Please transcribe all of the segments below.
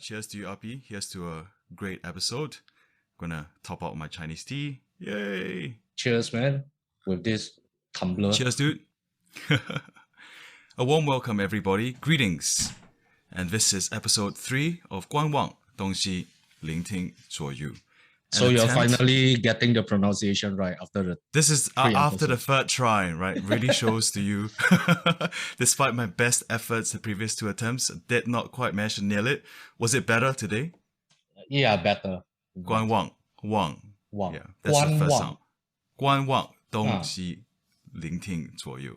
Cheers to you, Uppy. Here's to a great episode. Gonna top out my Chinese tea. Yay! Cheers, man, with this tumbler. Cheers, dude. A warm welcome, everybody. Greetings. And this is episode 3 of 观望东西，聆听左右. So you're finally getting the pronunciation right after the... This is after the third try, right? Really shows to you, despite my best efforts, the previous 2 attempts did not quite manage to nail it. Was it better today? Yeah, better. 观望, Wang. Wang. Yeah, that's the first sound. 观望东西，聆听左右.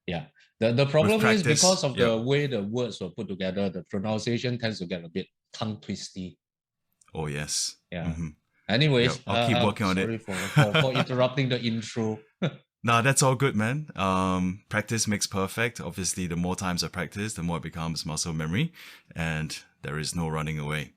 Yeah. The problem practice, is because of the way the words were put together, the pronunciation tends to get a bit tongue twisty. Oh, yes. Yeah. Mm-hmm. Anyways, yep, I'll keep working on it. Sorry for interrupting the intro. Nah, that's all good, man. Practice makes perfect. Obviously, the more times I practice, the more it becomes muscle memory, and there is no running away.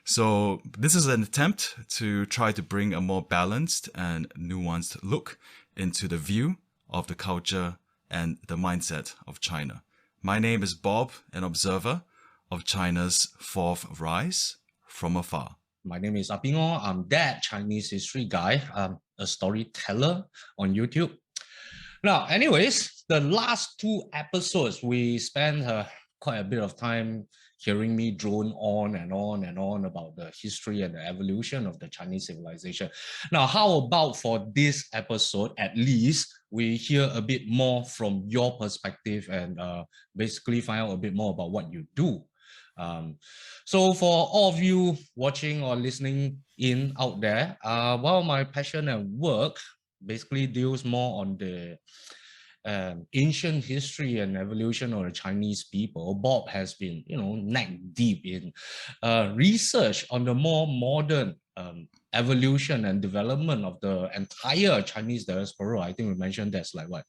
So this is an attempt to try to bring a more balanced and nuanced look into the view of the culture and the mindset of China. My name is Bob, an observer of China's fourth rise from afar. My name is Apingo. I'm that Chinese history guy. I'm a storyteller on YouTube. Now, anyways, the last 2 episodes, we spent quite a bit of time hearing me drone on and on and on about the history and the evolution of the Chinese civilization. Now, how about for this episode, at least, we hear a bit more from your perspective and basically find out a bit more about what you do. So for all of you watching or listening in out there, while my passion and work basically deals more on the ancient history and evolution of the Chinese people, Bob has been, neck deep in research on the more modern evolution and development of the entire Chinese diaspora. I think we mentioned that's like what,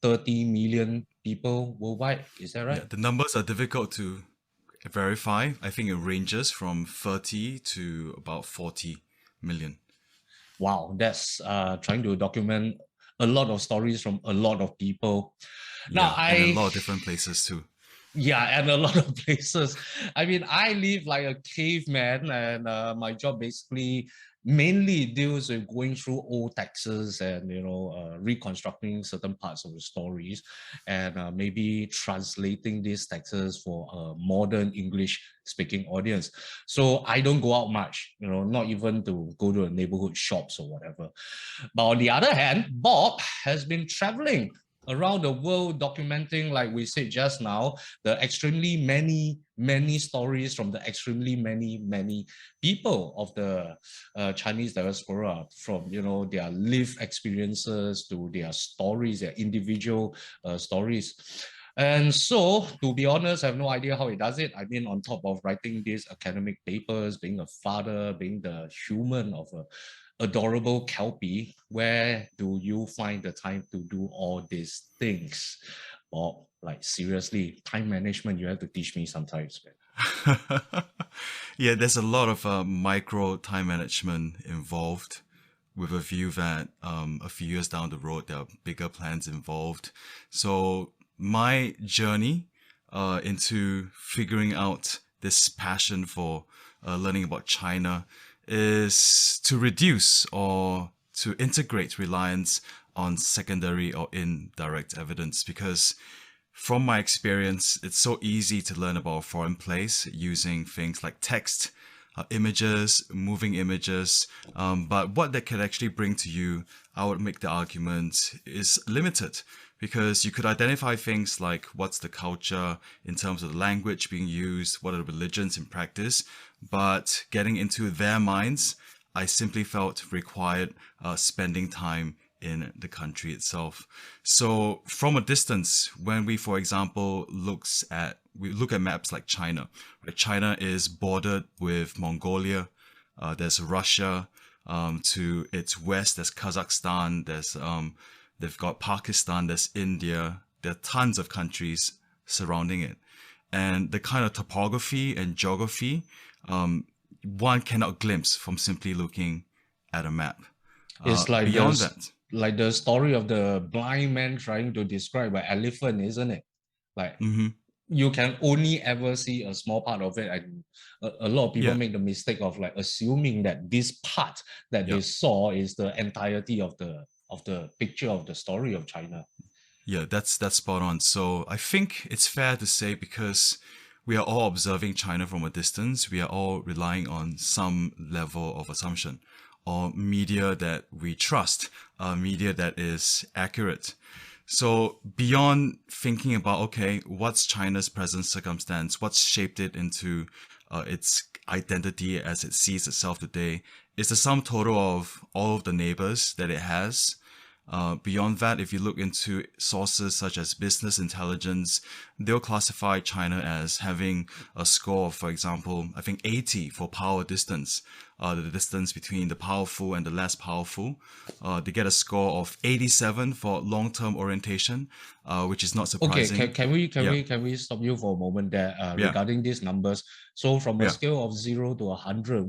30 million people worldwide. Is that right? Yeah, the numbers are difficult to verify. I think it ranges from 30 to about 40 million. Wow, that's trying to document a lot of stories from a lot of people. Now, and a lot of different places too. Yeah, and a lot of places. I mean, I live like a caveman, and my job basically mainly deals with going through old texts and reconstructing certain parts of the stories, and maybe translating these texts for a modern English speaking audience. So I don't go out much, not even to go to the neighborhood shops or whatever. But on the other hand, Bob has been traveling around the world documenting, like we said just now, the extremely many stories from the extremely many people of the Chinese diaspora, from their lived experiences to their stories, their individual stories. And so, to be honest, I have no idea how he does it. I mean, on top of writing these academic papers, being a father, being the human of a adorable Kelpie, where do you find the time to do all these things? Or like, seriously, time management, you have to teach me sometimes, man. Yeah, there's a lot of micro time management involved, with a view that a few years down the road, there are bigger plans involved. So my journey into figuring out this passion for learning about China is to reduce or to integrate reliance on secondary or indirect evidence, because from my experience, it's so easy to learn about a foreign place using things like text, images, moving images, but what that could actually bring to you, I would make the argument, is limited. Because you could identify things like what's the culture in terms of the language being used, what are the religions in practice, but getting into their minds, I simply felt required spending time in the country itself. So from a distance, when we, for example, look at maps like China, right? China is bordered with Mongolia, there's Russia, to its west, there's Kazakhstan, they've got Pakistan, there's India, there are tons of countries surrounding it. And the kind of topography and geography, one cannot glimpse from simply looking at a map. It's like beyond that. Like the story of the blind man trying to describe an elephant, isn't it? Like you can only ever see a small part of it, and a lot of people Yeah. make the mistake of like assuming that this part that Yeah. they saw is the entirety of the picture of the story of China. Yeah, that's spot on. So I think it's fair to say, because we are all observing China from a distance, we are all relying on some level of assumption or media that we trust, media that is accurate. So beyond thinking about, okay, what's China's present circumstance, what's shaped it into its identity as it sees itself today, is the sum total of all of the neighbors that it has. Beyond that, if you look into sources such as business intelligence, they'll classify China as having a score of, for example, I think 80 for power distance, the distance between the powerful and the less powerful. They get a score of 87 for long-term orientation, which is not Okay, surprising. Yeah, can we stop you for a moment there yeah, regarding these numbers? So from a yeah. scale of 0 to 100,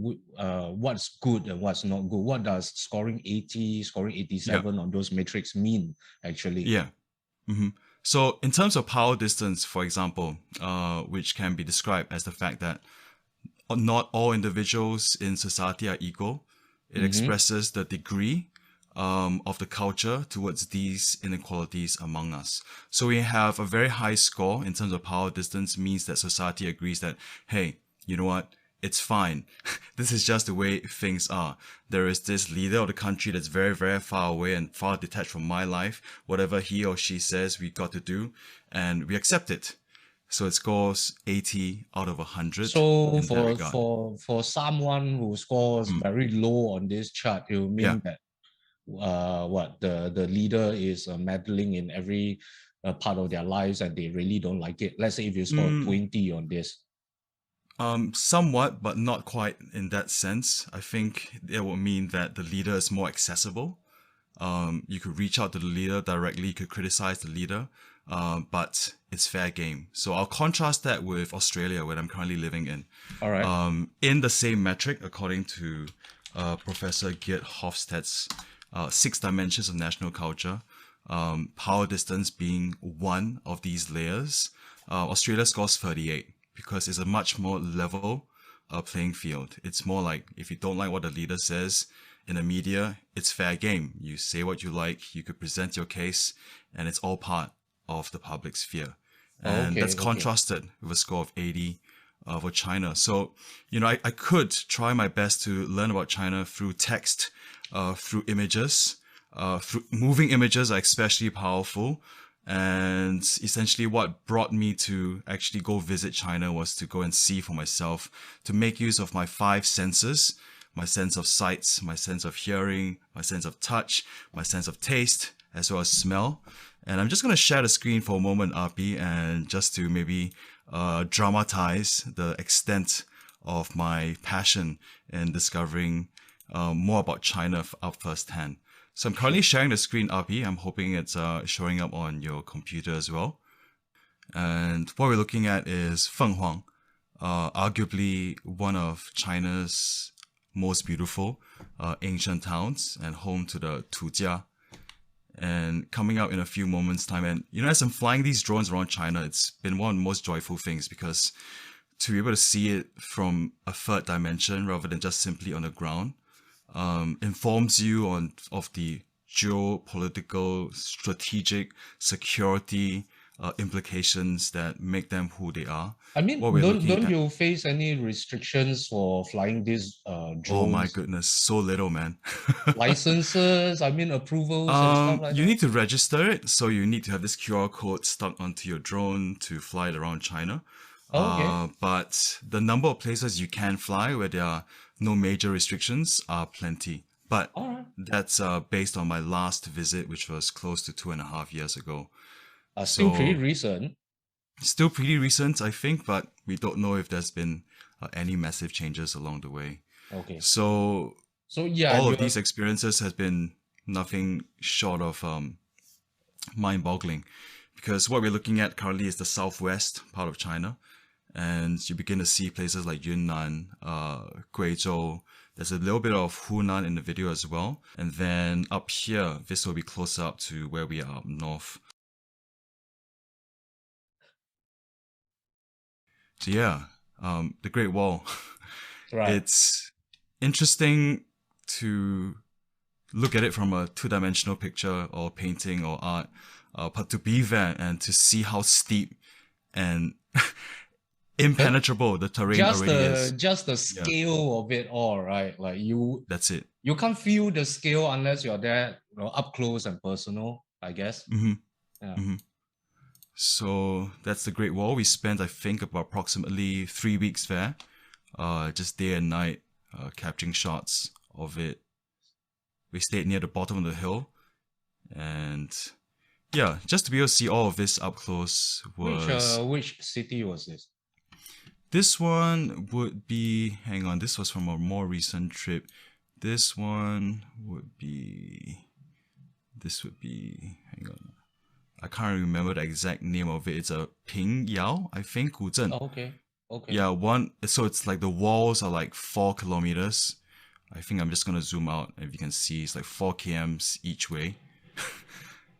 what's good and what's not good? What does scoring 80, scoring Yeah. 87 on those metrics mean actually? Yeah. So in terms of power distance, for example, which can be described as the fact that not all individuals in society are equal. It Mm-hmm. expresses the degree of the culture towards these inequalities among us. So we have a very high score in terms of power distance, means that society agrees that, hey, you know what? It's fine. This is just the way things are. There is this leader of the country that's very, very far away and far detached from my life. Whatever he or she says, we got to do, and we accept it. So it scores 80 out of 100 So in that regard. for someone who scores Mm. very low on this chart, it will Yeah. mean that what the leader is meddling in every part of their lives and they really don't like it. Let's say if you score Mm, 20 on this. somewhat, but not quite in that sense. I think it will mean that the leader is more accessible. You could reach out to the leader directly, you could criticize the leader, but it's fair game. So I'll contrast that with Australia, where I'm currently living in. All right. In the same metric, according to Professor Geert Hofstad's 6 dimensions of national culture, power distance being one of these layers, Australia scores 38 because it's a much more level playing field. It's more like, if you don't like what the leader says in the media, it's fair game. You say what you like, you could present your case, and it's all part of the public sphere. And that's Okay, okay. contrasted with a score of 80 for China. So, I could try my best to learn about China through text, through images, through moving images are especially powerful. And essentially what brought me to actually go visit China was to go and see for myself, to make use of my 5 senses, my sense of sights, my sense of hearing, my sense of touch, my sense of taste, as well as smell. And I'm just going to share the screen for a moment, RP, and just to maybe dramatize the extent of my passion in discovering more about China up firsthand. So I'm currently sharing the screen, RP. I'm hoping it's showing up on your computer as well. And what we're looking at is Fenghuang, arguably one of China's most beautiful ancient towns and home to the Tujia. And coming out in a few moments' time, and as I'm flying these drones around China, it's been one of the most joyful things, because to be able to see it from a third dimension rather than just simply on the ground informs you of the geopolitical, strategic, security implications that make them who they are. I mean, What we're looking don't at. you face any restrictions for flying these Oh my drones? goodness, so little, man. Licenses, I mean approvals and stuff like You that? need to register it, so you need to have this QR code stuck onto your drone to fly it around China. Oh, okay. But the number of places you can fly where there are no major restrictions are plenty. But All right. that's based on my last visit, which was close to 2.5 years ago. Still pretty So recent. still pretty recent, I think, but we don't know if there's been any massive changes along the way. Okay. So So yeah, all you of these experiences has been nothing short of mind-boggling, because what we're looking at currently is the southwest part of China, and you begin to see places like Yunnan, Guizhou. There's a little bit of Hunan in the video as well, and then up here, this will be closer up to where we are up north. So yeah, the Great Wall. Right. It's interesting to look at it from a two-dimensional picture or painting or art, but to be there and to see how steep and impenetrable the terrain already is. Just the Yeah, scale of it all, right? Like that's it. you can't feel the scale unless you're there, up close and personal, I guess. Mm-hmm. Yeah. Mm-hmm. So that's the Great Wall. We spent, I think, about approximately 3 weeks there, just day and night, capturing shots of it. We stayed near the bottom of the hill, and yeah, just to be able to see all of this up close was. Which city was this? This one would be. Hang on, this was from a more recent trip. This one would be. This would be. Hang on. I can't remember the exact name of it. It's a Ping Yao, I think, Guzhen. Oh, okay. Okay. Yeah, so it's like the walls are like 4 kilometers. I think I'm just gonna zoom out. If you can see, it's like 4 kms each way.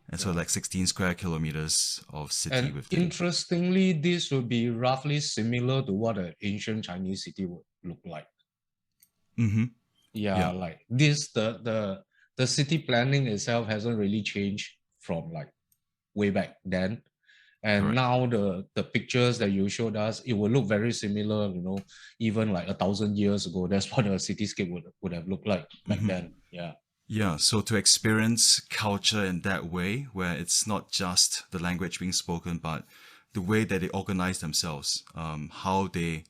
And so like 16 square kilometers of city And with the. interestingly, this would be roughly similar to what an ancient Chinese city would look like. Mm-hmm. Yeah, Yeah. like this, the city planning itself hasn't really changed from like way back then. And Correct. now the pictures that you showed us, it will look very similar, even like 1,000 years ago. That's what a cityscape would have looked like back then. Yeah. Yeah, so to experience culture in that way, where it's not just the language being spoken, but the way that they organize themselves, how they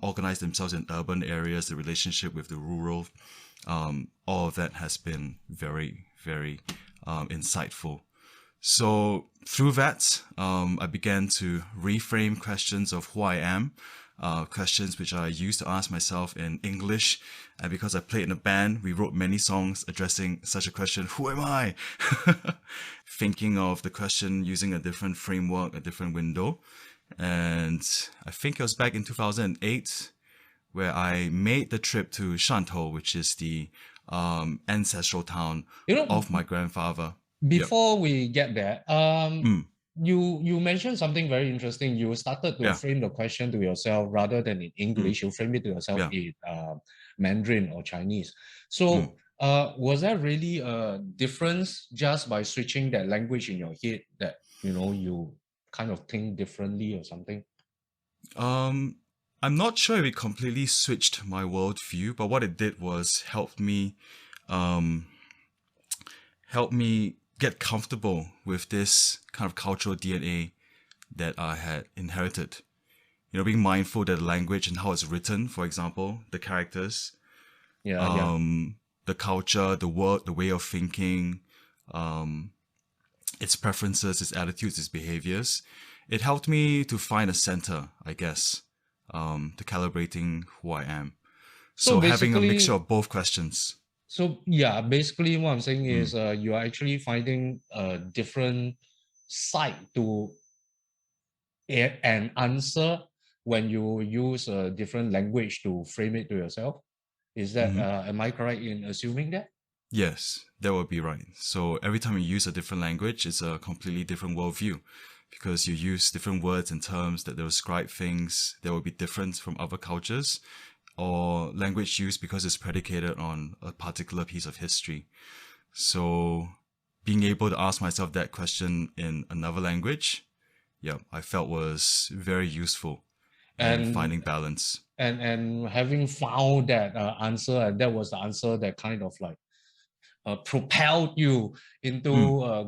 organize themselves in urban areas, the relationship with the rural, all of that has been very, very insightful. So through that, I began to reframe questions of who I am, questions which I used to ask myself in English. And because I played in a band, we wrote many songs addressing such a question, who am I? Thinking of the question using a different framework, a different window. And I think it was back in 2008 where I made the trip to Shantou, which is the ancestral town of my grandfather. Before we get there, Mm. you mentioned something very interesting. You started to Yeah. frame the question to yourself rather than in English. You frame it to yourself Yeah. in Mandarin or Chinese. So, was there really a difference just by switching that language in your head that you kind of think differently or something? I'm not sure if it completely switched my worldview, but what it did was um, help me get comfortable with this kind of cultural DNA that I had inherited. Being mindful that the language and how it's written, for example, the characters, the culture, the word, the way of thinking, its preferences, its attitudes, its behaviors. It helped me to find a center, I guess, to calibrating who I am. So having a mixture of both questions. So yeah, basically what I'm saying is you are actually finding a different side to an answer when you use a different language to frame it to yourself. Is that am I correct in assuming that? Yes, that would be right. So every time you use a different language, it's a completely different worldview because you use different words and terms that describe things that will be different from other cultures, or language used because it's predicated on a particular piece of history. So being able to ask myself that question in another language, I felt was very useful in finding balance. And having found that answer, and that was the answer that kind of like propelled you into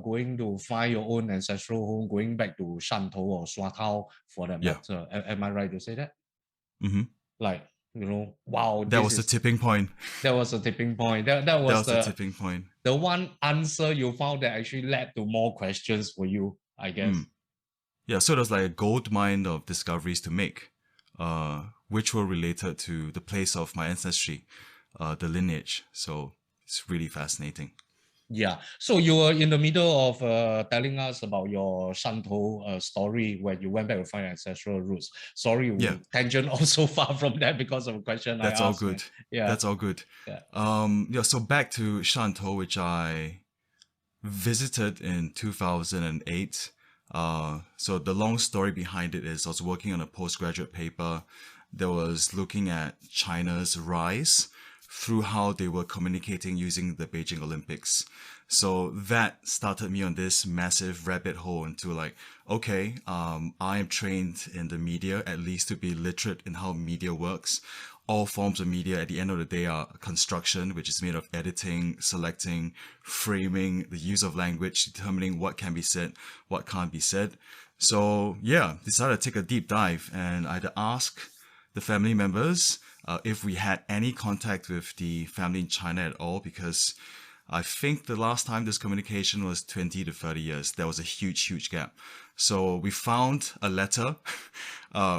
going to find your own ancestral home, going back to Shantou or Shuatao for that matter. Am I right to say that? Mm-hmm. Like, wow. That was the tipping point. That was a tipping point. That was the tipping point. The one answer you found that actually led to more questions for you, I guess. Yeah, so there's like a gold mine of discoveries to make, which were related to the place of my ancestry, the lineage. So it's really fascinating. Yeah. So you were in the middle of telling us about your Shantou story where you went back to find ancestral roots. Sorry, we tangent also far from that because of a question That's I all asked. good. Yeah. That's all good. Yeah. So back to Shantou, which I visited in 2008. So the long story behind it is I was working on a postgraduate paper that was looking at China's rise through how they were communicating using the Beijing Olympics. So that started me on this massive rabbit hole into like, okay, I am trained in the media, at least to be literate in how media works. All forms of media at the end of the day are construction, which is made of editing, selecting, framing, the use of language, determining what can be said, what can't be said. So yeah, decided to take a deep dive and I'd ask the family members if we had any contact with the family in China at all, because I think the last time this communication was 20 to 30 years. There was a huge, huge gap. So we found a letter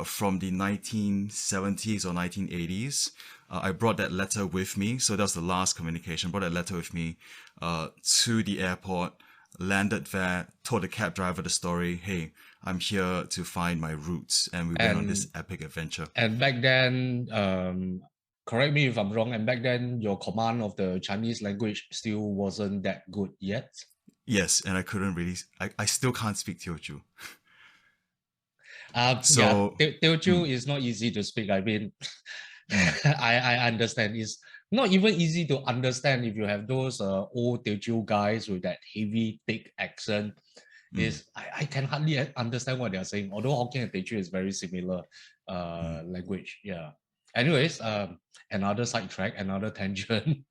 from the 1970s or 1980s. I brought that letter with me. So that was the last communication. Brought that letter with me to the airport, landed there, told the cab driver the story. Hey, I'm here to find my roots. And we went on this epic adventure. And back then, correct me if I'm wrong, and back then your command of the Chinese language still wasn't that good yet. Yes, and I couldn't really, I still can't speak Teochew. So, yeah, Teochew is not easy to speak. I mean, I understand. It's not even easy to understand if you have those old Teochew guys with that heavy, thick accent. I can hardly understand what they're saying, although Hokkien and Teochew is very similar language. Yeah. Anyways, another sidetrack, another tangent.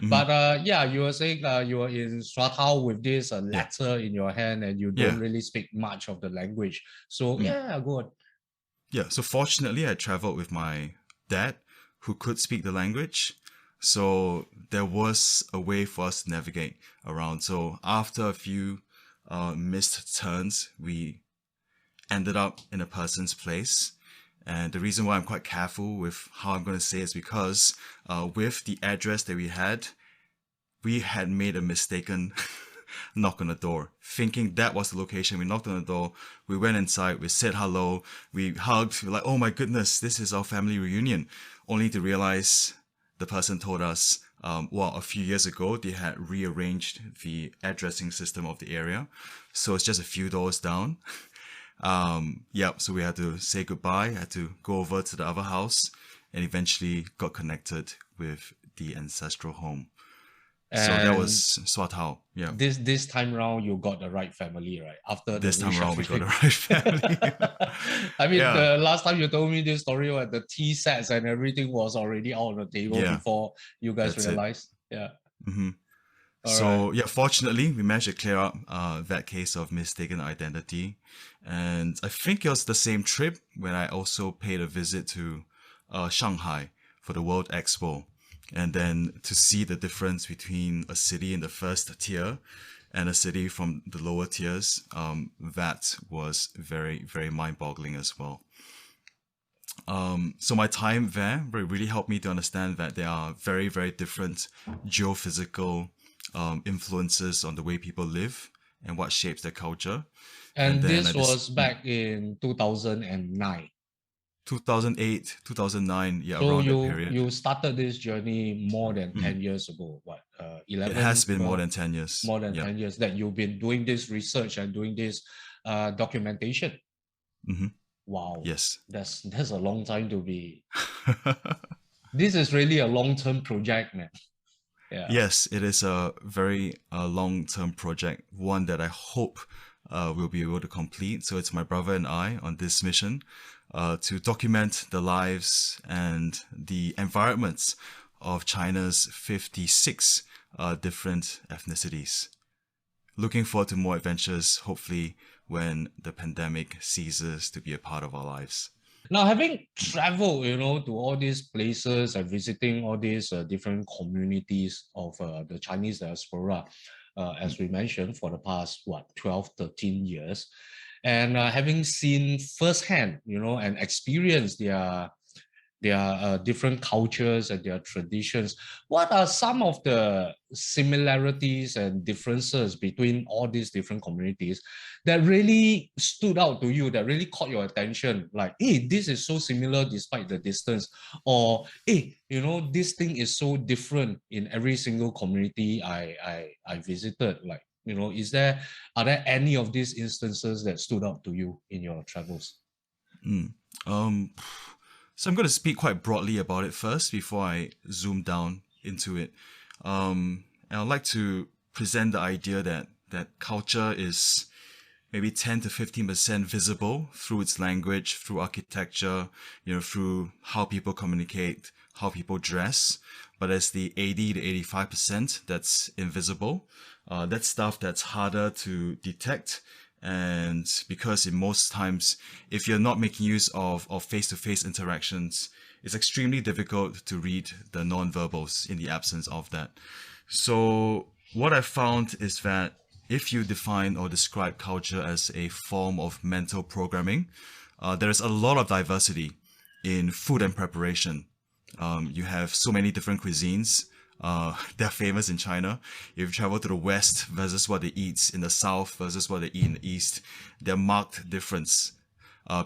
But yeah, you were saying you were in Swatao with this letter in your hand and you don't really speak much of the language. So yeah, go on. Yeah, so fortunately I traveled with my dad who could speak the language. So there was a way for us to navigate around. So after a few missed turns, we ended up in a person's place. And the reason why I'm quite careful with how I'm going to say is because with the address that we had made a mistaken knock on the door, thinking that was the location. We knocked on the door, we went inside, we said hello, we hugged, we were like, oh my goodness, this is our family reunion, only to realize the person told us, a few years ago, they had rearranged the addressing system of the area. So it's just a few doors down. So we had to say goodbye, had to go over to the other house and eventually got connected with the ancestral home. And so that was Swatao. Yeah. This time around, you got the right family, right? After this time around, we got the right family. I mean, the last time you told me this story, where the tea sets and everything was already out on the table before you guys realized. Yeah. Fortunately, we managed to clear up that case of mistaken identity. And I think it was the same trip when I also paid a visit to Shanghai for the World Expo. And then to see the difference between a city in the first tier and a city from the lower tiers, that was very, very mind-boggling as well. So my time there really helped me to understand that there are very, very different geophysical influences on the way people live and what shapes their culture. And this was back in 2009. 2008, 2009, so around that period. You started this journey more than 10 years ago, 11? It has been more than 10 years. More than 10 years that you've been doing this research and doing this documentation. Wow. Yes. That's a long time to be. This is really a long-term project, man. Yeah. Yes, it is a very long-term project, one that I hope we'll be able to complete. So it's my brother and I on this mission to document the lives and the environments of China's 56 different ethnicities. Looking forward to more adventures, hopefully when the pandemic ceases to be a part of our lives. Now, having traveled, to all these places and visiting all these different communities of the Chinese diaspora, as we mentioned, for the past, 12, 13 years, and having seen firsthand, and experienced their different cultures and their traditions, what are some of the similarities and differences between all these different communities that really stood out to you, that really caught your attention? Like, hey, this is so similar despite the distance, or hey, this thing is so different in every single community I visited. Like, Are there any of these instances that stood out to you in your travels? So I'm going to speak quite broadly about it first before I zoom down into it. And I'd like to present the idea that culture is maybe 10 to 15% visible through its language, through architecture, through how people communicate, how people dress. But there's the 80 to 85% that's invisible. That's stuff that's harder to detect. And because in most times, if you're not making use of face-to-face interactions, it's extremely difficult to read the non-verbals in the absence of that. So what I found is that if you define or describe culture as a form of mental programming, there's a lot of diversity in food and preparation. You have so many different cuisines. They're famous in China. If you travel to the West versus what they eat in the South versus what they eat in the East, there are marked difference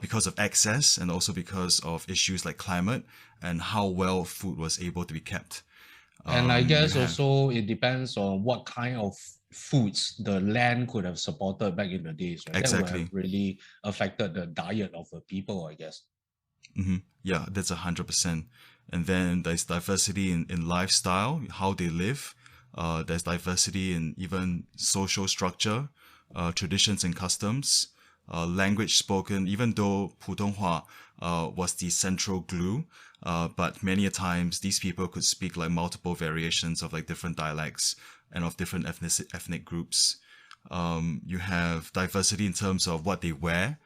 because of access and also because of issues like climate and how well food was able to be kept. And I guess also it depends on what kind of foods the land could have supported back in the days, right? Exactly. That would have really affected the diet of the people, I guess. Yeah, that's 100%. And then there's diversity in lifestyle, how they live. There's diversity in even social structure, traditions and customs, language spoken, even though 普通话 was the central glue. But many a times these people could speak like multiple variations of like different dialects and of different ethnic groups. You have diversity in terms of what they wear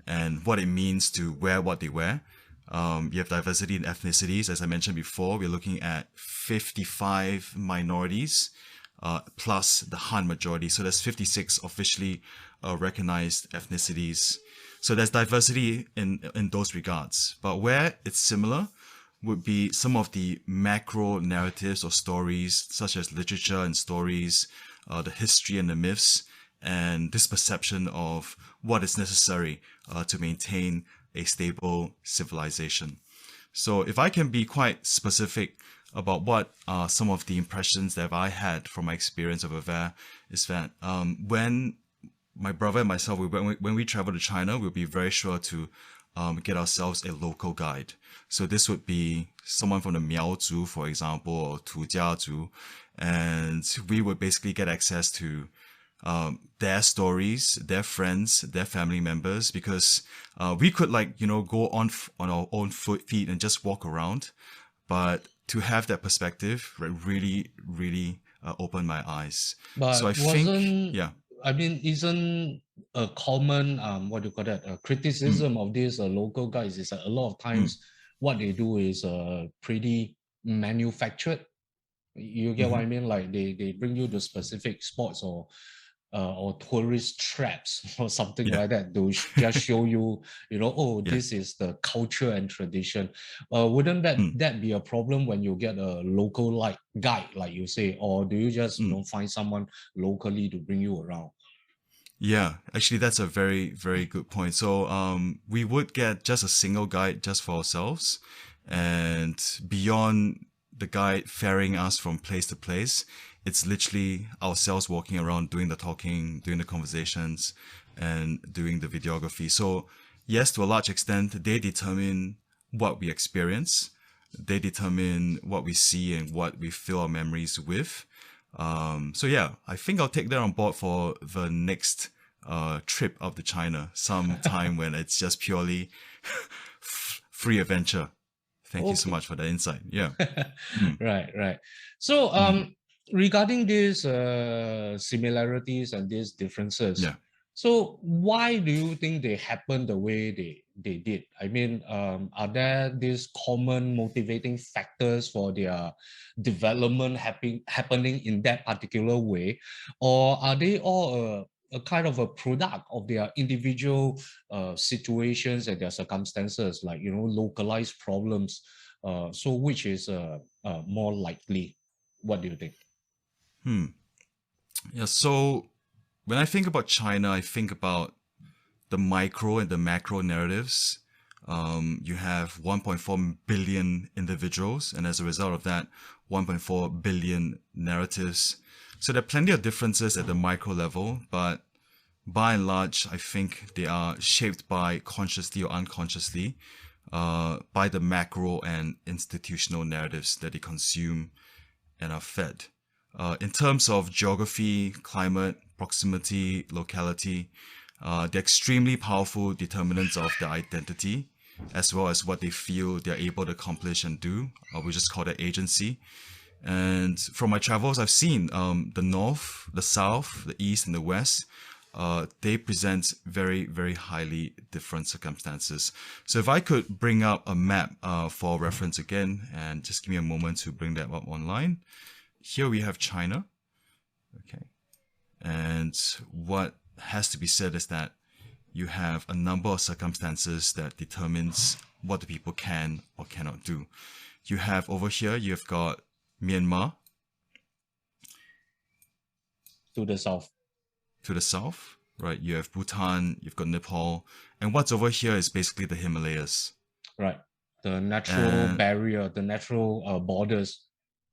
and what it means to wear what they wear. You have diversity in ethnicities. As I mentioned before, we're looking at 55 minorities plus the Han majority. So there's 56 officially recognized ethnicities. So there's diversity in those regards. But where it's similar would be some of the macro narratives or stories, such as literature and stories, the history and the myths, and this perception of what is necessary to maintain a stable civilization. So if I can be quite specific about what are some of the impressions that I had from my experience over there, is that when my brother and myself, when we travel to China, we'll be very sure to get ourselves a local guide. So this would be someone from the Miaozu, for example, or Tujiazu, and we would basically get access to their stories, their friends, their family members, because we could go on our own feet and just walk around, but to have that perspective really opened my eyes. But so I think, yeah. I mean, isn't a common what do you call that? A criticism of these local guys is that a lot of times what they do is pretty manufactured. You get what I mean? Like they bring you to specific spots or tourist traps or something like that to just show you, this is the culture and tradition. Wouldn't that be a problem when you get a local guide, like you say, or do you just find someone locally to bring you around? Yeah, actually, that's a very, very good point. So, we would get just a single guide just for ourselves, and beyond the guide ferrying us from place to place, it's literally ourselves walking around, doing the talking, doing the conversations, and doing the videography. So, yes, to a large extent, they determine what we experience. They determine what we see and what we fill our memories with. So yeah, I think I'll take that on board for the next trip up to China, some time when it's just purely free adventure. Thank you so much for the insight. Yeah. Right. So regarding these similarities and these differences, so why do you think they happen the way they did? I mean, are there these common motivating factors for their development happening in that particular way, or are they all a kind of a product of their individual situations and their circumstances, like localized problems? So which is more likely? What do you think? Yeah. So when I think about China, I think about the micro and the macro narratives. You have 1.4 billion individuals, and as a result of that, 1.4 billion narratives. So there are plenty of differences at the micro level, but by and large, I think they are shaped by consciously or unconsciously by the macro and institutional narratives that they consume and are fed. In terms of geography, climate, proximity, locality, they're extremely powerful determinants of their identity, as well as what they feel they're able to accomplish and do. We just call that agency. And from my travels, I've seen the North, the South, the East, and the West. They present very, very highly different circumstances. So if I could bring up a map for reference again, and just give me a moment to bring that up online. Here we have China. Okay. And what has to be said is that you have a number of circumstances that determines what the people can or cannot do. You have over here, you've got Myanmar. To the south. To the south, right? You have Bhutan, you've got Nepal. And what's over here is basically the Himalayas. Right. The natural barrier, the natural borders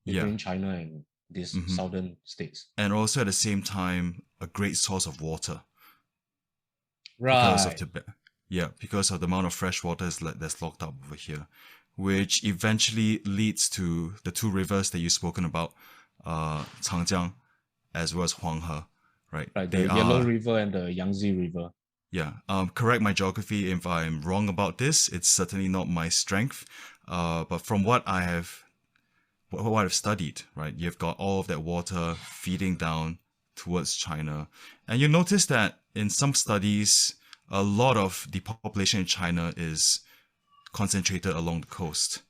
between China and these southern states. And also at the same time, a great source of water. Right. Because of Tibet. Yeah, because of the amount of fresh water that's locked up over here, which eventually leads to the two rivers that you've spoken about, Changjiang as well as Huanghe, right? Right, the Yellow River and the Yangtze River. Yeah, correct my geography if I'm wrong about this. It's certainly not my strength. But from what I've studied, right, you've got all of that water feeding down towards China. And you notice that in some studies, a lot of the population in China is concentrated along the coast.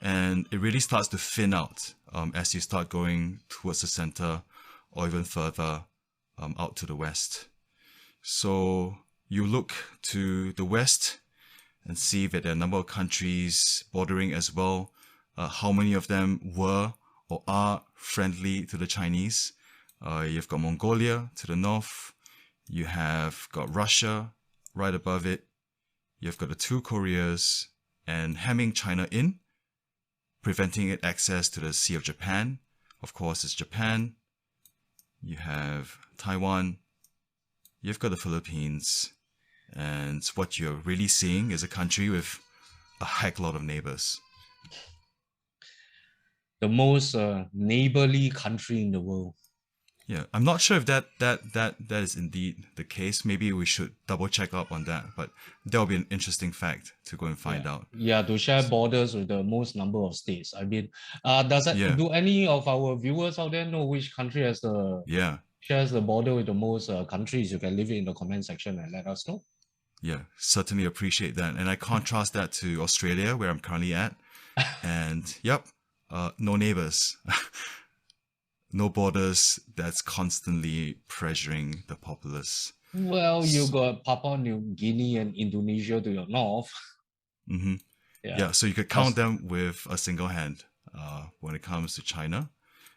And it really starts to thin out as you start going towards the center or even further out to the west. So you look to the west and see that there are a number of countries bordering as well. How many of them were or are friendly to the Chinese? You've got Mongolia to the north. You have got Russia right above it. You've got the two Koreas and hemming China in, preventing it access to the Sea of Japan. Of course, it's Japan. You have Taiwan. You've got the Philippines. And what you're really seeing is a country with a heck lot of neighbors. The most neighborly country in the world. Yeah, I'm not sure if that is indeed the case. Maybe we should double check up on that, but that'll be an interesting fact to go and find out. Yeah, to share borders with the most number of states. I mean, do any of our viewers out there know which country has shares the border with the most countries? You can leave it in the comment section and let us know. Yeah, certainly appreciate that. And I contrast that to Australia, where I'm currently at. And yep, no neighbors. No borders, that's constantly pressuring the populace. Well, you got Papua New Guinea and Indonesia to your north. Mm-hmm. Yeah, so you could count them with a single hand. When it comes to China,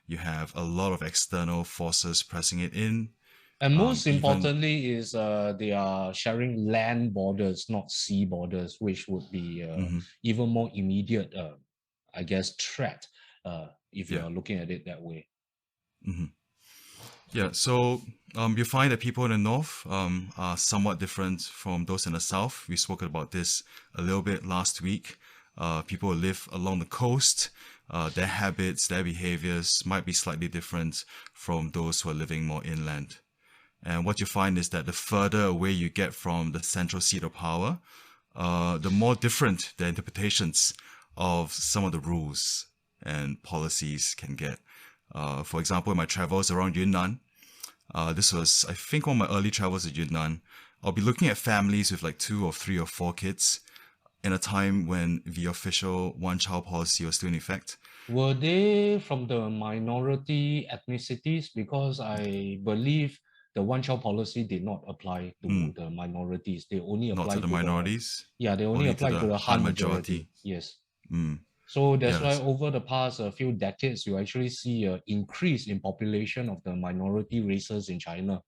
you have a lot of external forces pressing it in. And most importantly is they are sharing land borders, not sea borders, which would be even more immediate, I guess, threat if you are looking at it that way. Mm-hmm. Yeah, so you find that people in the north are somewhat different from those in the south. We spoke about this a little bit last week. People who live along the coast, their habits, their behaviors might be slightly different from those who are living more inland. And what you find is that the further away you get from the central seat of power, the more different the interpretations of some of the rules and policies can get. For example, in my travels around Yunnan, this was, I think, one of my early travels to Yunnan. I'll be looking at families with like 2 or 3 or 4 kids in a time when the official one-child policy was still in effect. Were they from the minority ethnicities? Because I believe the one-child policy did not apply to the minorities. They only applied not to the minorities. They only applied to the Han majority. Yes. So that's why over the past few decades, you actually see an increase in population of the minority races in China.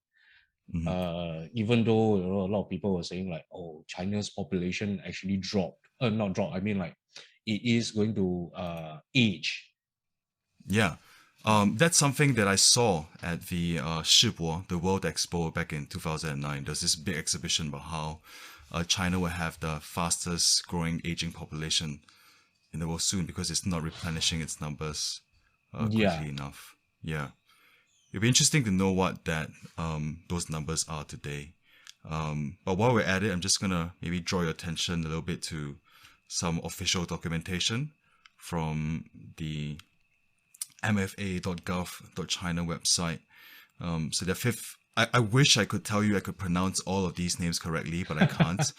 Even though a lot of people were saying like, oh, China's population actually dropped. Not dropped, I mean like it is going to age. Yeah. That's something that I saw at the Shibo, the World Expo back in 2009. There's this big exhibition about how China will have the fastest growing aging population in the world soon because it's not replenishing its numbers Yeah. quickly enough. Yeah. It'd be interesting to know what that those numbers are today. But while we're at it, I'm just gonna maybe draw your attention a little bit to some official documentation from the mfa.gov.china website. So the fifth, I wish I could tell you I could pronounce all of these names correctly, but I can't.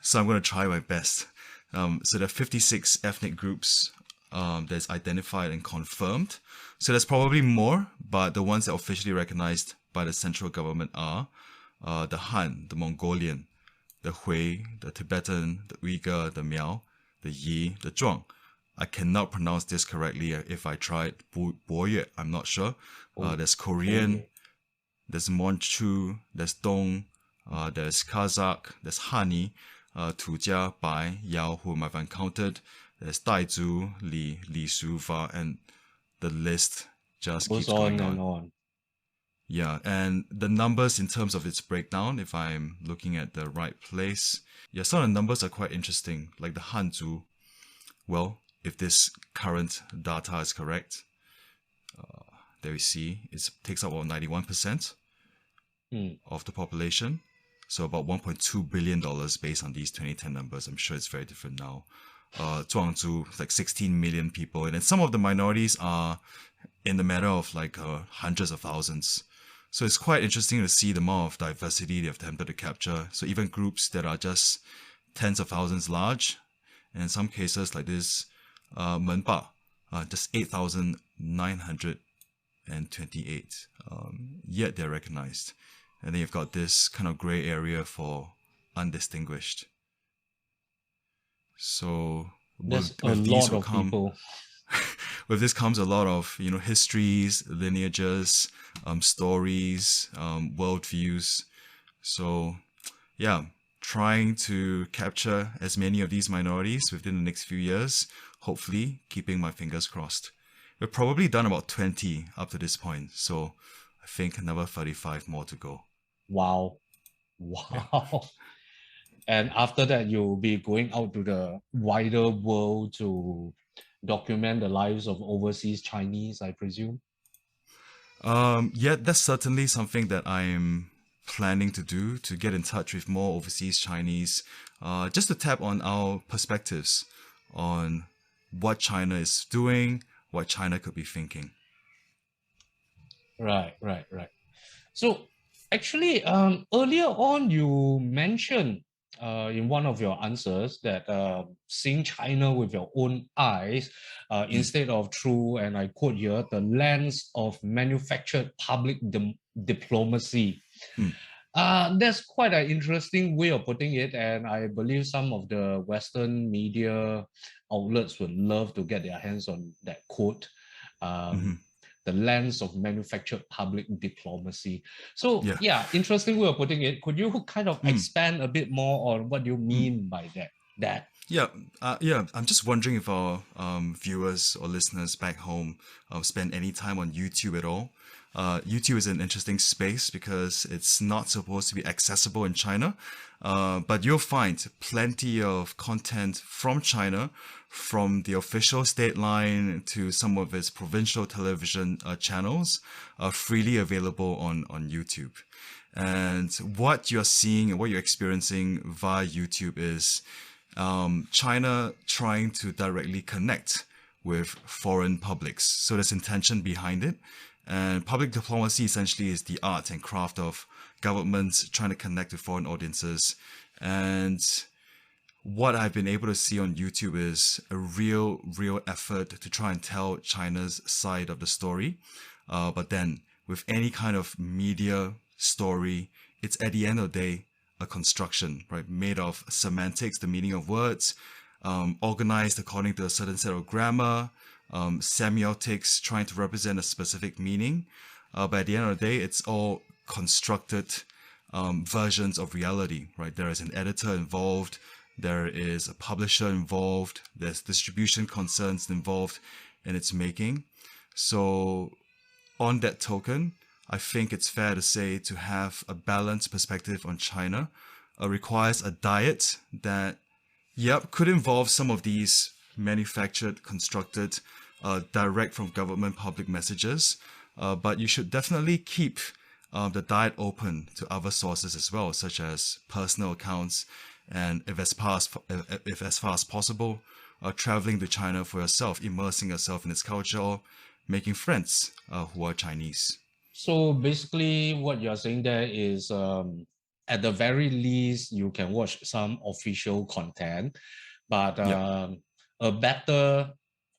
So I'm going to try my best. So there are 56 ethnic groups that's identified and confirmed. So there's probably more, but the ones that are officially recognized by the central government are the Han, the Mongolian, the Hui, the Tibetan, the Uyghur, the Miao, the Yi, the Zhuang. I cannot pronounce this correctly if I tried. Boye, I'm not sure. There's Korean, there's Manchu, there's Dong, there's Kazakh, there's Hani, Tujia, Bai, Yao, whom I've encountered. There's Daizhu, Li Su, Va, and the list just Goes keeps going on and on. on. Yeah, and the numbers in terms of its breakdown, if I'm looking at the right place, yeah, some of the numbers are quite interesting. Like the Hanzu, well, if this current data is correct, there we see it takes up about 91% of the population. So about $1.2 billion based on these 2010 numbers. I'm sure it's very different now. Zhuangzhou, like 16 million people. And then some of the minorities are in the matter of like hundreds of thousands. So it's quite interesting to see the amount of diversity they've attempted to capture. So even groups that are just tens of thousands large, and in some cases like this, Menba, just 8,928, yet they're recognized. And then you've got this kind of gray area for undistinguished. So There's with a these lot will of come, people. with this comes a lot of histories, lineages, stories, worldviews. So yeah, trying to capture as many of these minorities within the next few years, hopefully keeping my fingers crossed. We've probably done about 20 up to this point, so I think another 35 more to go. Wow. Wow. And after that, you'll be going out to the wider world to document the lives of overseas Chinese, I presume. Yeah, that's certainly something that I'm planning to do, to get in touch with more overseas Chinese, just to tap on our perspectives on what China is doing, what China could be thinking. Right. So actually, earlier on, you mentioned in one of your answers that seeing China with your own eyes instead of through, and I quote here, the lens of manufactured public diplomacy. That's quite an interesting way of putting it, and I believe some of the Western media outlets would love to get their hands on that quote. The lens of manufactured public diplomacy. So Yeah. interesting way of putting it. Could you kind of expand a bit more on what you mean by that? Yeah. I'm just wondering if our viewers or listeners back home spend any time on YouTube at all. YouTube is an interesting space because it's not supposed to be accessible in China, but you'll find plenty of content from China, from the official state line to some of its provincial television channels, freely available on YouTube. And what you're seeing and what you're experiencing via YouTube is China trying to directly connect with foreign publics. So there's intention behind it. And public diplomacy essentially is the art and craft of governments trying to connect with foreign audiences. And what I've been able to see on YouTube is a real effort to try and tell China's side of the story. But then with any kind of media story, it's at the end of the day a construction, right? Made of semantics, the meaning of words, organized according to a certain set of grammar, semiotics, trying to represent a specific meaning. But at the end of the day, it's all constructed versions of reality, right? There is an editor involved, there is a publisher involved, there's distribution concerns involved in its making. So on that token, I think it's fair to say to have a balanced perspective on China requires a diet that, yep, could involve some of these manufactured, constructed, direct from government public messages, but you should definitely keep the diet open to other sources as well, such as personal accounts, and if as far as possible, traveling to China for yourself, immersing yourself in its culture, or making friends who are Chinese. So basically, what you're saying there is, at the very least, you can watch some official content, but a better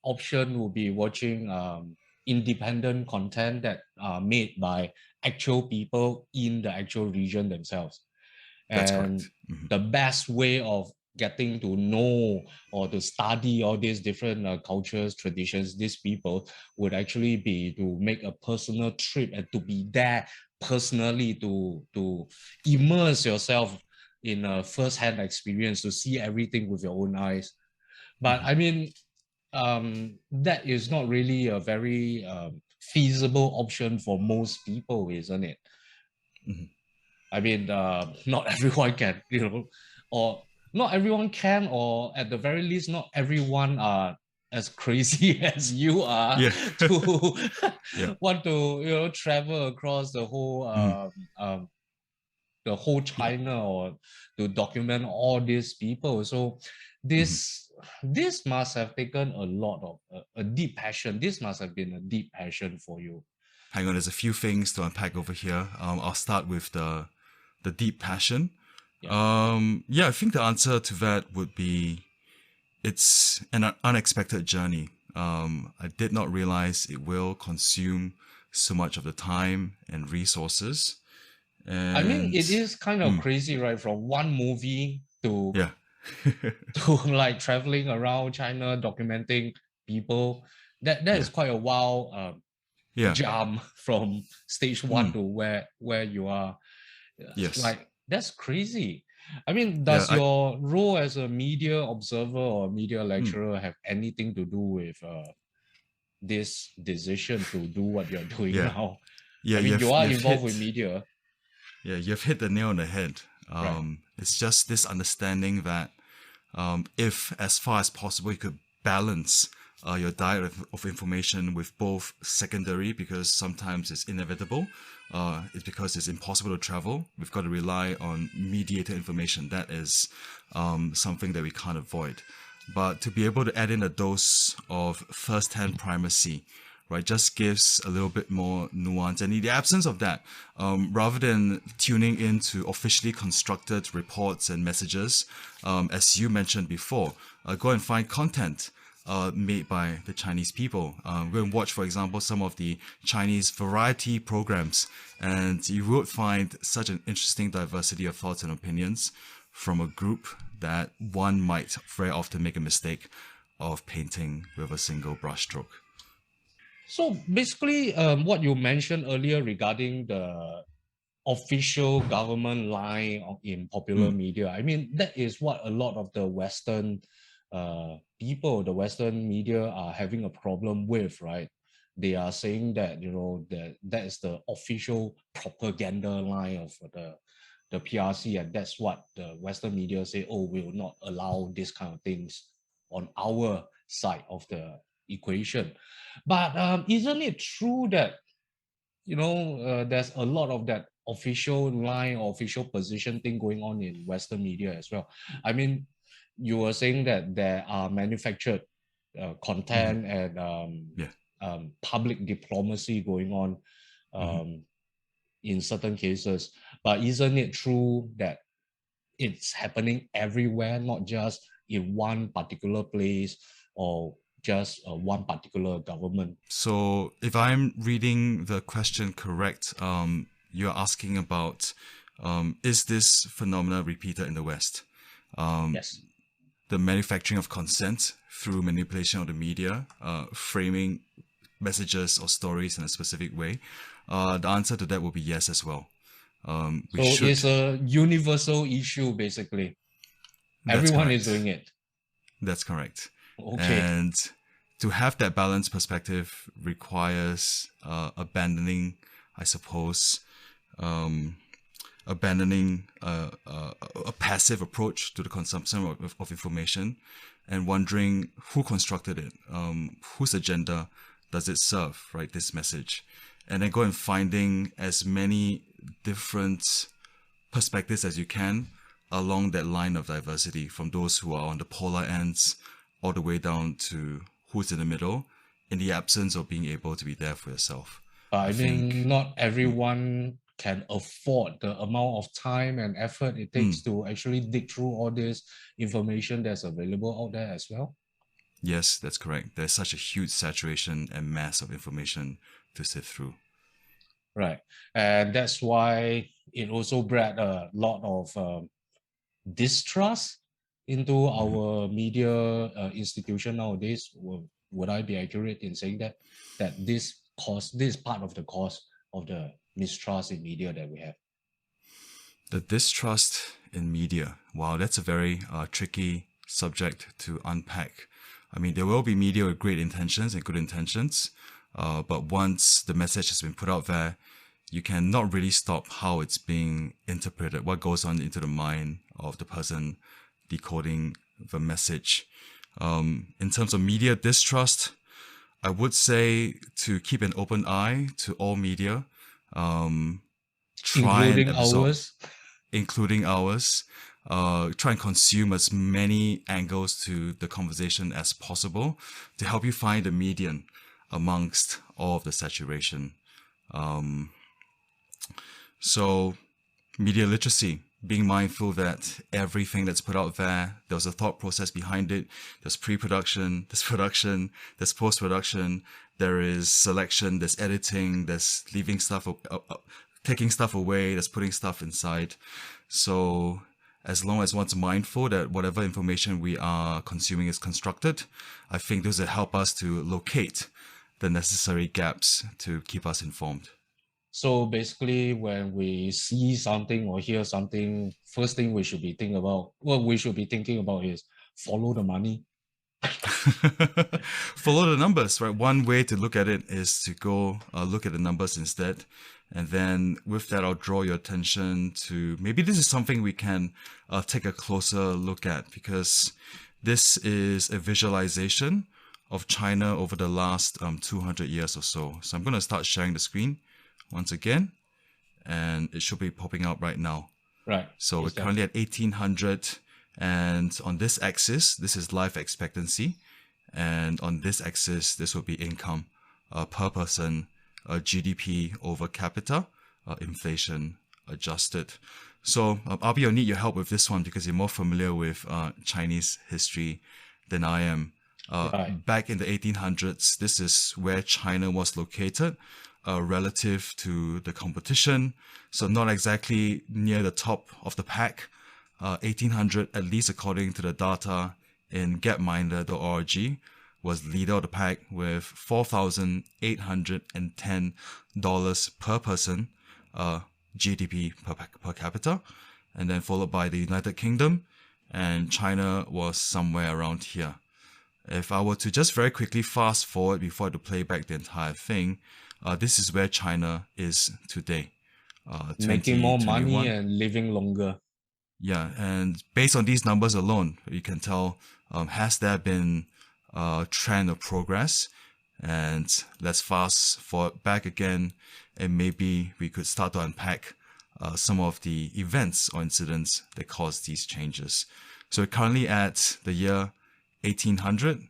option would be watching independent content that are made by actual people in the actual region themselves. That's And correct. the best way of getting to know or to study all these different cultures, traditions, these people would actually be to make a personal trip and to be there personally to immerse yourself in a first-hand experience, to see everything with your own eyes. But I mean, that is not really a very feasible option for most people, isn't it? I mean, not everyone can, or not everyone can, or at the very least, not everyone are as crazy as you are Yeah. to Yeah. want to, travel across the whole Yeah. China, or to document all these people. So this must have taken a lot of a deep passion. This must have been a deep passion for you. Hang on, there's a few things to unpack over here. I'll start with the deep passion. Yeah. I think the answer to that would be it's an unexpected journey. I did not realize it will consume so much of the time and resources. And I mean, it is kind of crazy, right? From one movie to yeah, to like traveling around China, documenting people. That is quite a wild yeah, jump from stage one to where you are. yes, Like, that's crazy. I mean, yeah. does your role as a media observer or media Mm, lecturer have anything to do with this decision to do what you're doing yeah, now? yeah. I mean, you are You've involved hit with media, you've hit the nail on the head. right? It's just this understanding that if as far as possible you could balance your diet of information with both secondary, because sometimes it's inevitable, it's because it's impossible to travel, we've got to rely on mediated information. That is something that we can't avoid, but to be able to add in a dose of first-hand primacy, right, just gives a little bit more nuance. And in the absence of that, rather than tuning into officially constructed reports and messages, as you mentioned before, go and find content made by the Chinese people. Go and watch, for example, some of the Chinese variety programs, and you would find such an interesting diversity of thoughts and opinions from a group that one might very often make a mistake of painting with a single brushstroke. So basically, what you mentioned earlier regarding the official government line in popular media, I mean, that is what a lot of the Western people, the Western media are having a problem with, right? They are saying that, that is the official propaganda line of the PRC, and that's what the Western media say, oh, we will not allow this kind of things on our side of the equation. But isn't it true that there's a lot of that official line or official position thing going on in Western media as well? I mean, you were saying that there are manufactured content and Yeah. public diplomacy going on in certain cases, but isn't it true that it's happening everywhere, not just in one particular place or just one particular government? So, if I'm reading the question correct, you're asking about is this phenomena repeated in the West? Yes. The manufacturing of consent through manipulation of the media, framing messages or stories in a specific way. The answer to that will be yes as well. So it's a universal issue, basically. That's Everyone is correct. doing it. That's correct. Okay. And to have that balanced perspective requires abandoning, I suppose, a passive approach to the consumption of information, and wondering who constructed it, whose agenda does it serve, right? This message, and then go and finding as many different perspectives as you can along that line of diversity, from those who are on the polar ends all the way down to who's in the middle, in the absence of being able to be there for yourself. I think mean, not everyone can afford the amount of time and effort it takes to actually dig through all this information that's available out there as well. Yes, that's correct. There's such a huge saturation and mass of information to sift through. Right. And that's why it also bred a lot of distrust into our media institution nowadays. Would I be accurate in saying that this is part of the cause of the mistrust in media that we have? The distrust in media. Wow, that's a very tricky subject to unpack. I mean, there will be media with great intentions and good intentions, but once the message has been put out there, you cannot really stop how it's being interpreted, what goes on into the mind of the person decoding the message. In terms of media distrust, I would say to keep an open eye to all media, including ours. Including ours. Try and consume as many angles to the conversation as possible to help you find the median amongst all of the saturation. So, media literacy, being mindful that everything that's put out there, there's a thought process behind it. There's pre-production, there's production, there's post-production, there is selection, there's editing, there's leaving stuff, taking stuff away, there's putting stuff inside. So, as long as one's mindful that whatever information we are consuming is constructed, I think those will help us to locate the necessary gaps to keep us informed. So basically, when we see something or hear something, first thing we should be thinking about is follow the money. Follow the numbers, right? One way to look at it is to go look at the numbers instead. And then with that, I'll draw your attention to maybe this is something we can take a closer look at, because this is a visualization of China over the last 200 years or so. So I'm going to start sharing the screen once again, and it should be popping up right now. Right. So we're currently at 1800, and on this axis, this is life expectancy, and on this axis, this will be income per person, GDP over capita, inflation adjusted. So Abi, I'll need your help with this one because you're more familiar with Chinese history than I am. Back in the 1800s, this is where China was located relative to the competition. So not exactly near the top of the pack. 1800, at least according to the data in gapminder.org, was leader of the pack with $4,810 per person, GDP per capita, and then followed by the United Kingdom, and China was somewhere around here. If I were to just very quickly fast forward before I to play back the entire thing, this is where China is today. Making more money and living longer. Yeah, and based on these numbers alone, you can tell, has there been a trend of progress? And let's fast forward back again, and maybe we could start to unpack some of the events or incidents that caused these changes. So we're currently at the year 1800.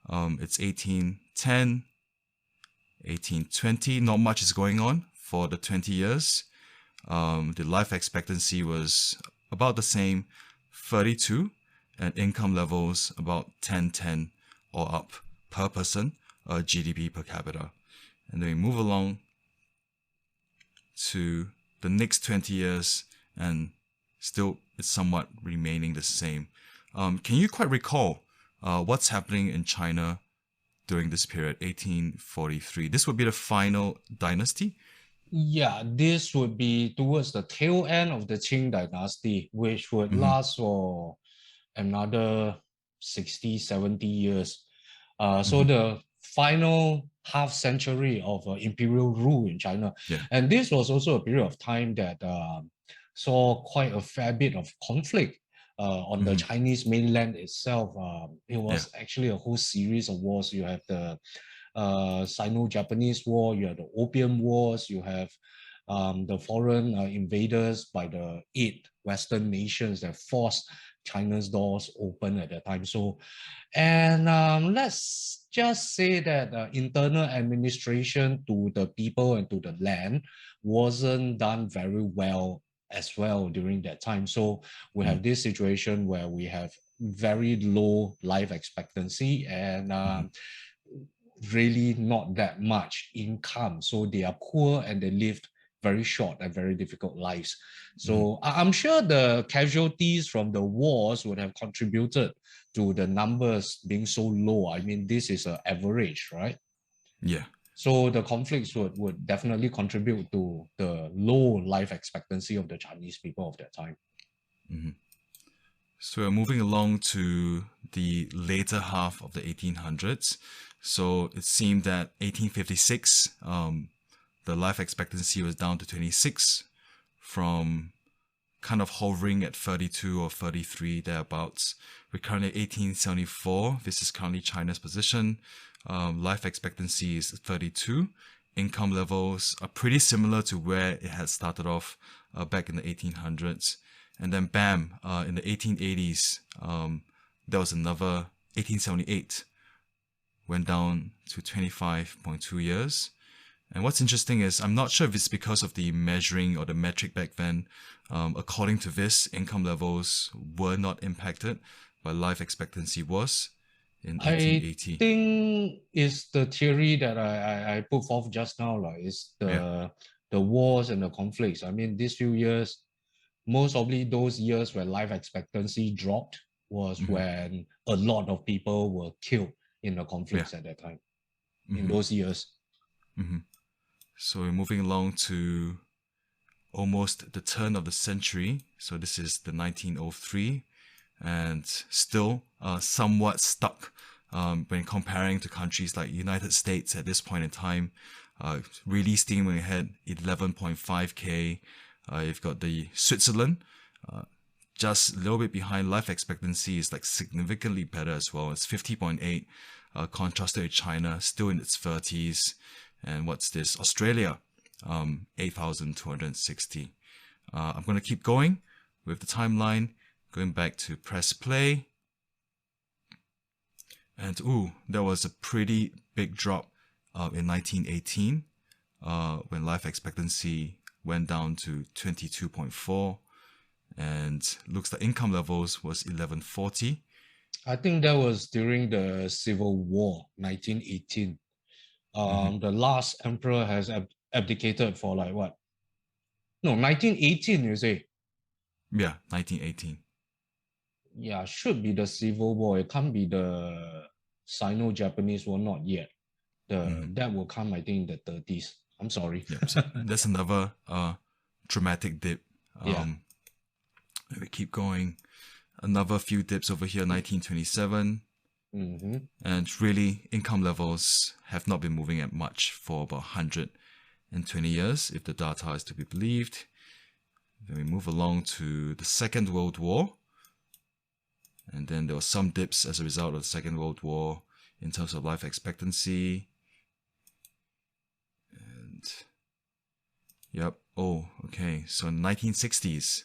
It's 1810, 1820. Not much is going on for the 20 years. The life expectancy was about the same, 32, and income levels about 10 or up per person, GDP per capita. And then we move along to the next 20 years, and still it's somewhat remaining the same. Can you quite recall what's happening in China during this period, 1843? This would be the final dynasty. Yeah, this would be towards the tail end of the Qing dynasty, which would last for another 60, 70 years. So the final half century of imperial rule in China. Yeah. And this was also a period of time that saw quite a fair bit of conflict on the Chinese mainland itself. It was actually a whole series of wars. You have the Sino-Japanese War, you have the Opium Wars, you have the foreign invaders by the 8 Western nations that forced China's doors open at that time. So, and let's just say that internal administration to the people and to the land wasn't done very well as well during that time. So we have this situation where we have very low life expectancy and really not that much income. So they are poor and they lived very short and very difficult lives. So I'm sure the casualties from the wars would have contributed to the numbers being so low. I mean, this is an average, right? Yeah. So the conflicts would definitely contribute to the low life expectancy of the Chinese people of that time. So we're moving along to the later half of the 1800s. So it seemed that 1856, the life expectancy was down to 26 from kind of hovering at 32 or 33 thereabouts. We're currently at 1874. This is currently China's position. Life expectancy is 32. Income levels are pretty similar to where it had started off back in the 1800s. And then bam, in the 1880s, there was another 1878, went down to 25.2 years. And what's interesting is, I'm not sure if it's because of the measuring or the metric back then. According to this, income levels were not impacted, but life expectancy was in 1880. I think it's the theory that I put forth just now, is the wars and the conflicts. I mean, these few years, most probably those years where life expectancy dropped was when a lot of people were killed in the conflicts at that time, in those years. So we're moving along to almost the turn of the century. So this is the 1903, and still somewhat stuck when comparing to countries like United States at this point in time. Really steaming ahead, 11.5K. You've got the Switzerland, just a little bit behind. Life expectancy is like significantly better as well. It's 50.8, contrasted with China, still in its 30s. And what's this? Australia, 8,260. I'm going to keep going with the timeline, going back to press play. And there was a pretty big drop in 1918 when life expectancy went down to 22.4, and looks like income levels was 1140. I think that was during the Civil War, 1918. The last emperor has abdicated for like what? No, 1918, you say? Yeah, 1918. Yeah, should be the Civil War. It can't be the Sino-Japanese War, not yet. That will come, I think, in the 30s. I'm sorry. Yep, so that's another dramatic dip. We keep going. Another few dips over here, 1927. And really, income levels have not been moving at much for about 120 years, if the data is to be believed. Then we move along to the Second World War. And then there were some dips as a result of the Second World War in terms of life expectancy. And yep. Oh, okay. So in the 1960s,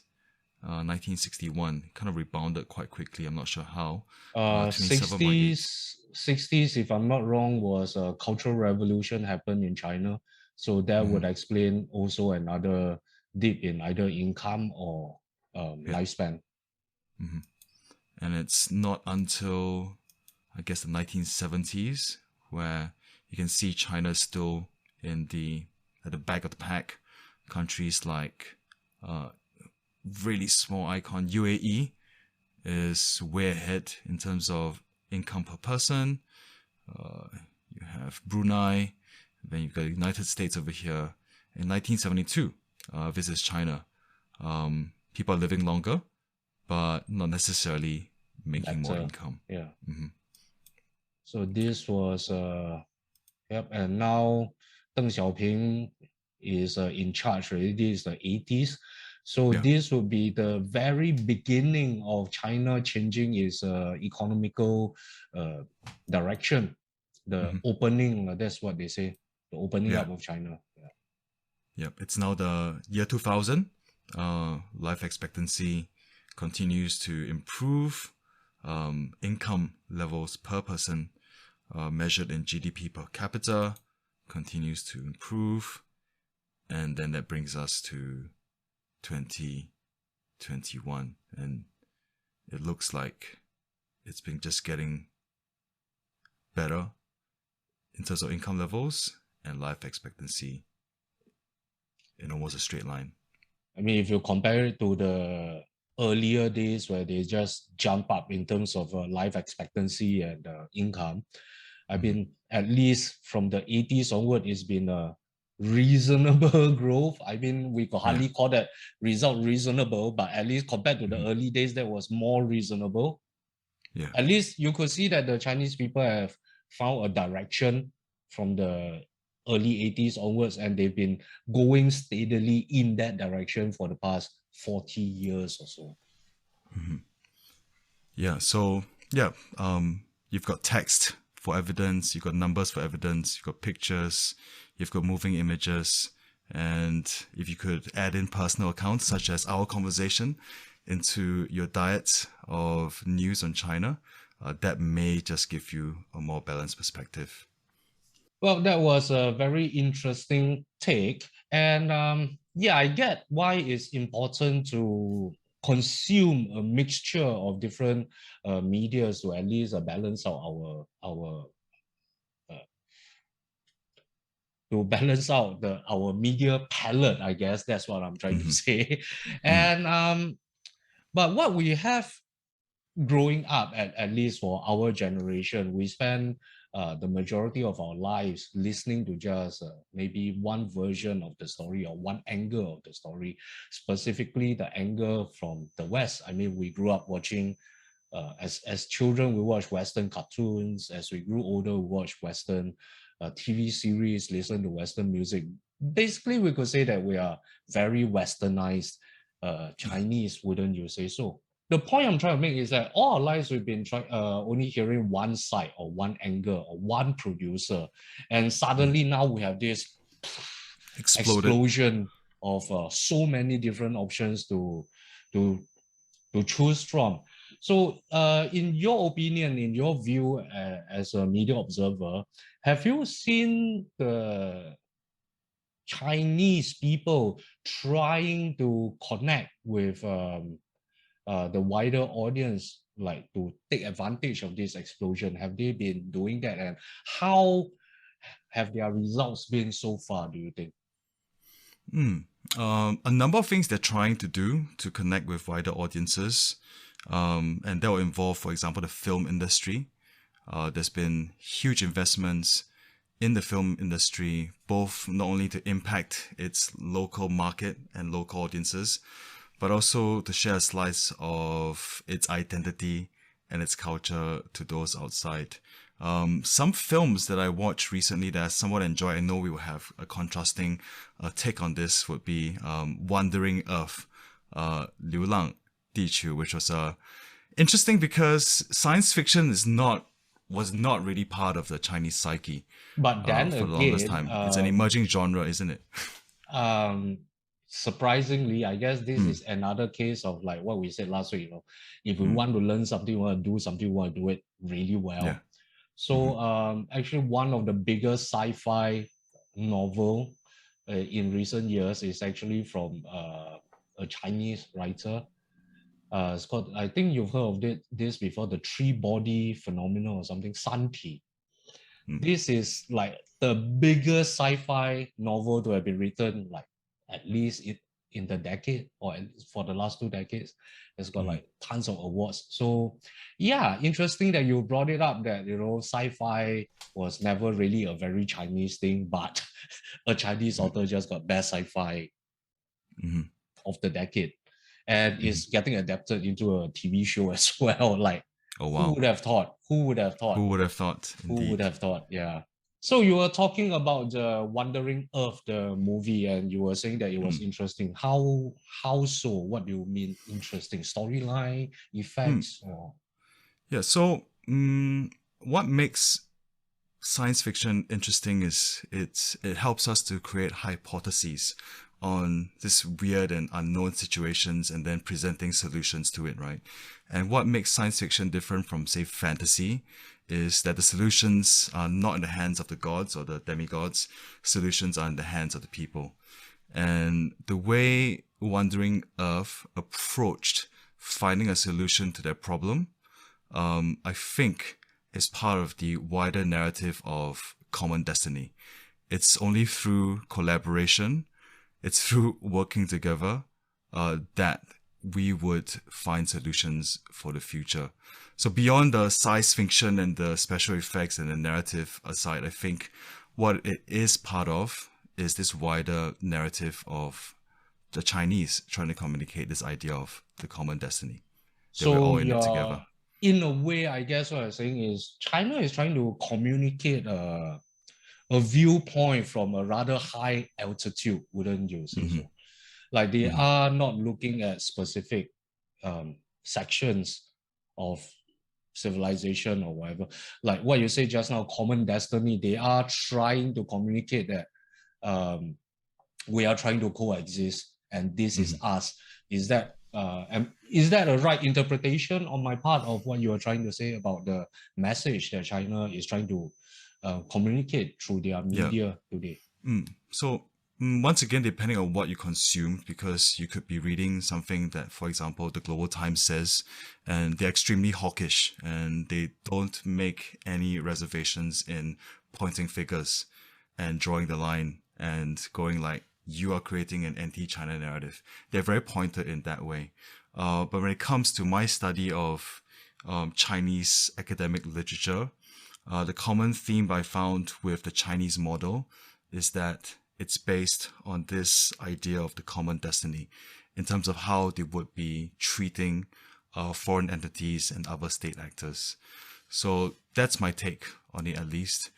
1961 kind of rebounded quite quickly. I'm not sure how. 60s, if I'm not wrong, was a cultural revolution happened in China. So that would explain also another dip in either income or lifespan. And it's not until, I guess, the 1970s where you can see China still at the back of the pack. Countries like really small icon UAE is way ahead in terms of income per person. You have Brunei, then you've got the United States over here. In 1972, this is China. People are living longer, but not necessarily making more income. Yeah. So this was yep, and now Deng Xiaoping is in charge already. Is the 80s. So Yeah. this will be the very beginning of China changing its economical direction. The opening, that's what they say, the opening Yeah. up of China. Yeah. Yep. It's now the year 2000. Life expectancy continues to improve. Income levels per person measured in GDP per capita continues to improve. And then that brings us to 2021. And it looks like it's been just getting better in terms of income levels and life expectancy in almost a straight line. I mean, if you compare it to the earlier days where they just jump up in terms of life expectancy and income, I mean, at least from the 80s onward, it's been a reasonable growth. I mean, we could hardly call that result reasonable, but at least compared to the early days, that was more reasonable. Yeah. At least you could see that the Chinese people have found a direction from the early 80s onwards, and they've been going steadily in that direction for the past 40 years or so. Yeah. So yeah, you've got text for evidence, you've got numbers for evidence, you've got pictures, you've got moving images, and if you could add in personal accounts such as our conversation into your diet of news on China, that may just give you a more balanced perspective. Well, that was a very interesting take. And yeah, I get why it's important to consume a mixture of different media to at least balance out our to balance out our media palette. I guess that's what I'm trying to say. And but what we have growing up, at least for our generation, we spend the majority of our lives listening to just maybe one version of the story or one angle of the story, specifically the angle from the West. I mean, we grew up watching, as children, we watched Western cartoons. As we grew older, we watched Western TV series, listen to Western music. Basically, we could say that we are very Westernized Chinese, wouldn't you say so? The point I'm trying to make is that all our lives we've been only hearing one side or one angle or one producer, and suddenly now we have this explosion of so many different options to choose from. So, in your opinion, in your view, as a media observer, have you seen the Chinese people trying to connect with the wider audience, like to take advantage of this explosion? Have they been doing that, and how have their results been so far, do you think? A number of things they're trying to do to connect with wider audiences, and that will involve, for example, the film industry. There's been huge investments in the film industry, both not only to impact its local market and local audiences, but also to share a slice of its identity and its culture to those outside. Some films that I watched recently that I somewhat enjoy, I know we will have a contrasting take on this, would be Wandering Earth, 流浪地球, which was interesting because science fiction was not really part of the Chinese psyche. But then for the longest again, time. It's an emerging genre, isn't it? surprisingly, I guess this is another case of like what we said last week. If we want to learn something, we want to do something, we want to do it really well. Yeah. So actually, one of the biggest sci-fi novel in recent years is actually from a Chinese writer. It's called, I think you've heard of this before, the three-body phenomenon or something, Santi. This is like the biggest sci-fi novel to have been written, like at least in the decade or for the last 2 decades. It's got like tons of awards. So yeah, interesting that you brought it up that, sci-fi was never really a very Chinese thing, but a Chinese author just got best sci-fi of the decade. And is getting adapted into a TV show as well. Like, Oh Who wow. would have thought? Who would have thought? Who would have thought? Who would Indeed. have thought? Yeah. So you were talking about the Wandering Earth, the movie, and you were saying that it was interesting. How so? What do you mean interesting? Storyline, effects, or Yeah. So what makes science fiction interesting is it helps us to create hypotheses on this weird and unknown situations and then presenting solutions to it, right? And what makes science fiction different from, say, fantasy is that the solutions are not in the hands of the gods or the demigods. Solutions are in the hands of the people. And the way Wandering Earth approached finding a solution to their problem, I think is part of the wider narrative of common destiny. It's only through collaboration, it's through working together that we would find solutions for the future. So beyond the science fiction and the special effects and the narrative aside, I think what it is part of is this wider narrative of the Chinese trying to communicate this idea of the common destiny. That we're all so? in it together. In a way, I guess what I'm saying is China is trying to communicate a viewpoint from a rather high altitude, wouldn't you say Mm-hmm. so? Like they Mm-hmm. are not looking at specific sections of civilization or whatever. Like what you say just now, common destiny, they are trying to communicate that we are trying to coexist and this is us. Is that a right interpretation on my part of what you are trying to say about the message that China is trying to communicate through their media today? So once again, depending on what you consume, because you could be reading something that, for example, the Global Times says, and they're extremely hawkish and they don't make any reservations in pointing figures and drawing the line and going like, you are creating an anti-China narrative. They're very pointed in that way. But when it comes to my study of Chinese academic literature, the common theme I found with the Chinese model is that it's based on this idea of the common destiny in terms of how they would be treating foreign entities and other state actors. So that's my take on it, at least.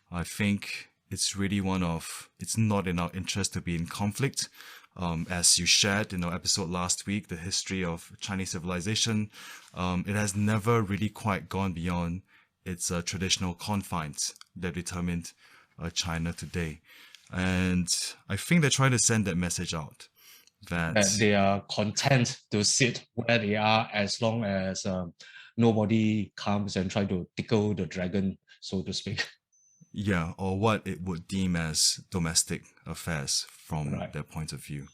I think it's really it's not in our interest to be in conflict. As you shared in our episode last week, the history of Chinese civilization, it has never really quite gone beyond its traditional confines that determined China today. And I think they're trying to send that message out. That they are content to sit where they are as long as nobody comes and try to tickle the dragon, so to speak. Yeah, or what it would deem as domestic affairs from Right. their point of view.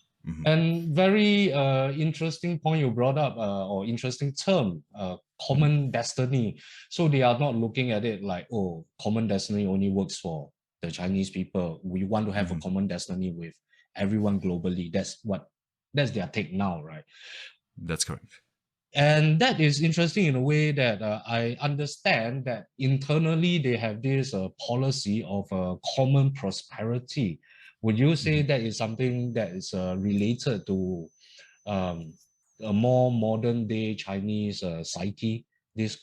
And very interesting point you brought up, or interesting term, common destiny. So they are not looking at it like, oh, common destiny only works for the Chinese people. We want to have a common destiny with everyone globally. That's their take now, right? That's correct. And that is interesting in a way that I understand that internally they have this policy of common prosperity. Would you say that is something that is related to a more modern day Chinese psyche? This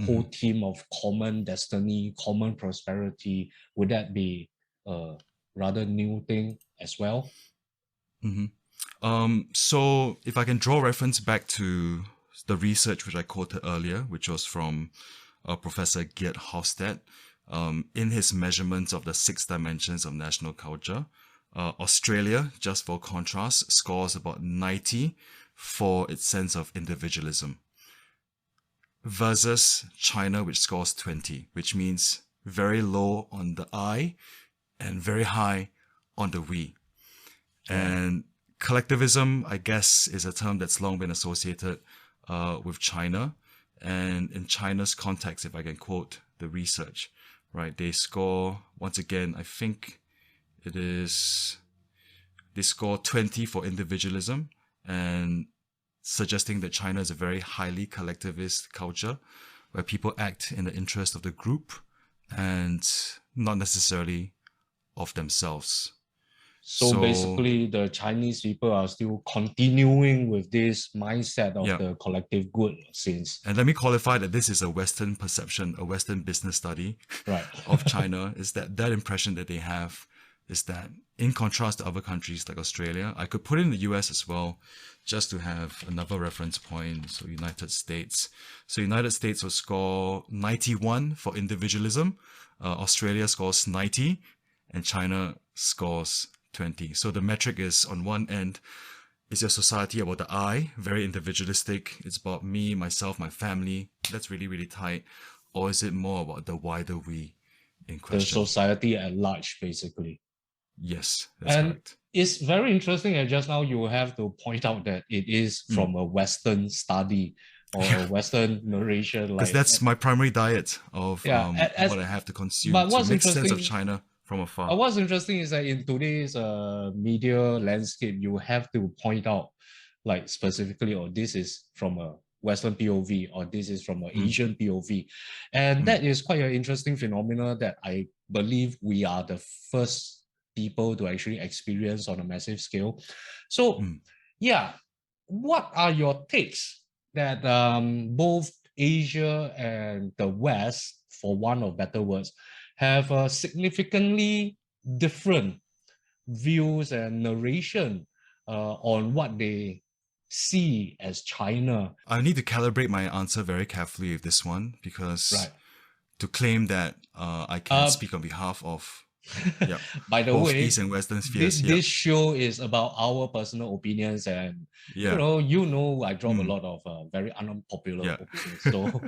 whole theme of common destiny, common prosperity, would that be a rather new thing as well? So if I can draw reference back to the research which I quoted earlier, which was from Professor Geert Hofstede, in his measurements of the 6 dimensions of national culture, Australia, just for contrast, scores about 90 for its sense of individualism, versus China, which scores 20, which means very low on the I and very high on the we. And collectivism, I guess, is a term that's long been associated with China. And in China's context, if I can quote the research, right, they score, once again, I think they score 20 for individualism, and suggesting that China is a very highly collectivist culture where people act in the interest of the group and not necessarily of themselves. So basically, the Chinese people are still continuing with this mindset of the collective good since. And let me qualify that this is a Western perception, a Western business study of China, is that impression that they have is that, in contrast to other countries like Australia, I could put in the US as well, just to have another reference point. So United States. So United States will score 91 for individualism. Australia scores 90 and China scores 20. So the metric is, on one end, is your society about the I, very individualistic. It's about me, myself, my family. That's really, really tight. Or is it more about the wider we in question? The society at large, basically. Yes, that's correct. It's very interesting that just now you have to point out that it is from a Western study or a Western narration. Because that's my primary diet of what I have to consume to make sense of China from afar. What's interesting is that in today's media landscape, you have to point out, like, specifically, or this is from a Western POV, or this is from an Asian POV. And that is quite an interesting phenomenon that I believe we are the first people to actually experience on a massive scale. So, what are your takes that both Asia and the West, for want of better words, have significantly different views and narration on what they see as China? I need to calibrate my answer very carefully with this one, because to claim that I can speak on behalf of by the both way, East and Western spheres. This show is about our personal opinions, and you know, I drop a lot of very unpopular opinions. So,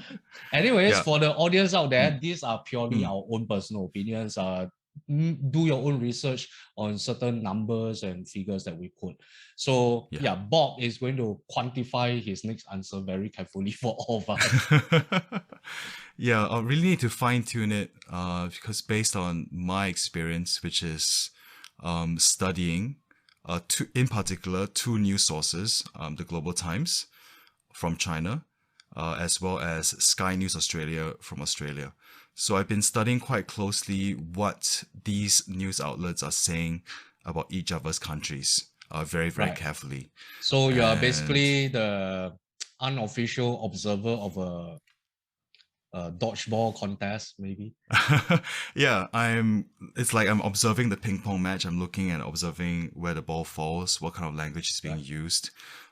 anyways, for the audience out there, these are purely our own personal opinions. Do your own research on certain numbers and figures that we put. So Bob is going to quantify his next answer very carefully for all of us. I really need to fine tune it because based on my experience, which is studying in particular two news sources, the Global Times from China, as well as Sky News Australia from Australia. So I've been studying quite closely what these news outlets are saying about each other's countries very, very carefully. So you are basically the unofficial observer of a dodgeball contest, maybe? It's like I'm observing the ping pong match. I'm looking and observing where the ball falls, what kind of language is being used,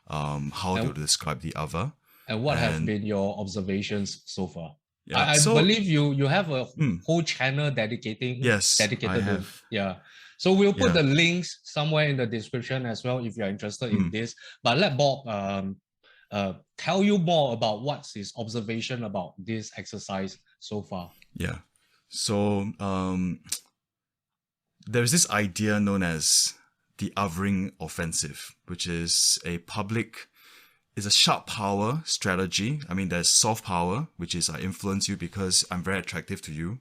how to describe the other. And what have been your observations so far? I believe you have a whole channel dedicated to So we'll put the links somewhere in the description as well if you're interested in this. But let Bob tell you more about what's his observation about this exercise so far. So there's this idea known as the othering offensive, which is a sharp power strategy. I mean, there's soft power, which is I influence you because I'm very attractive to you.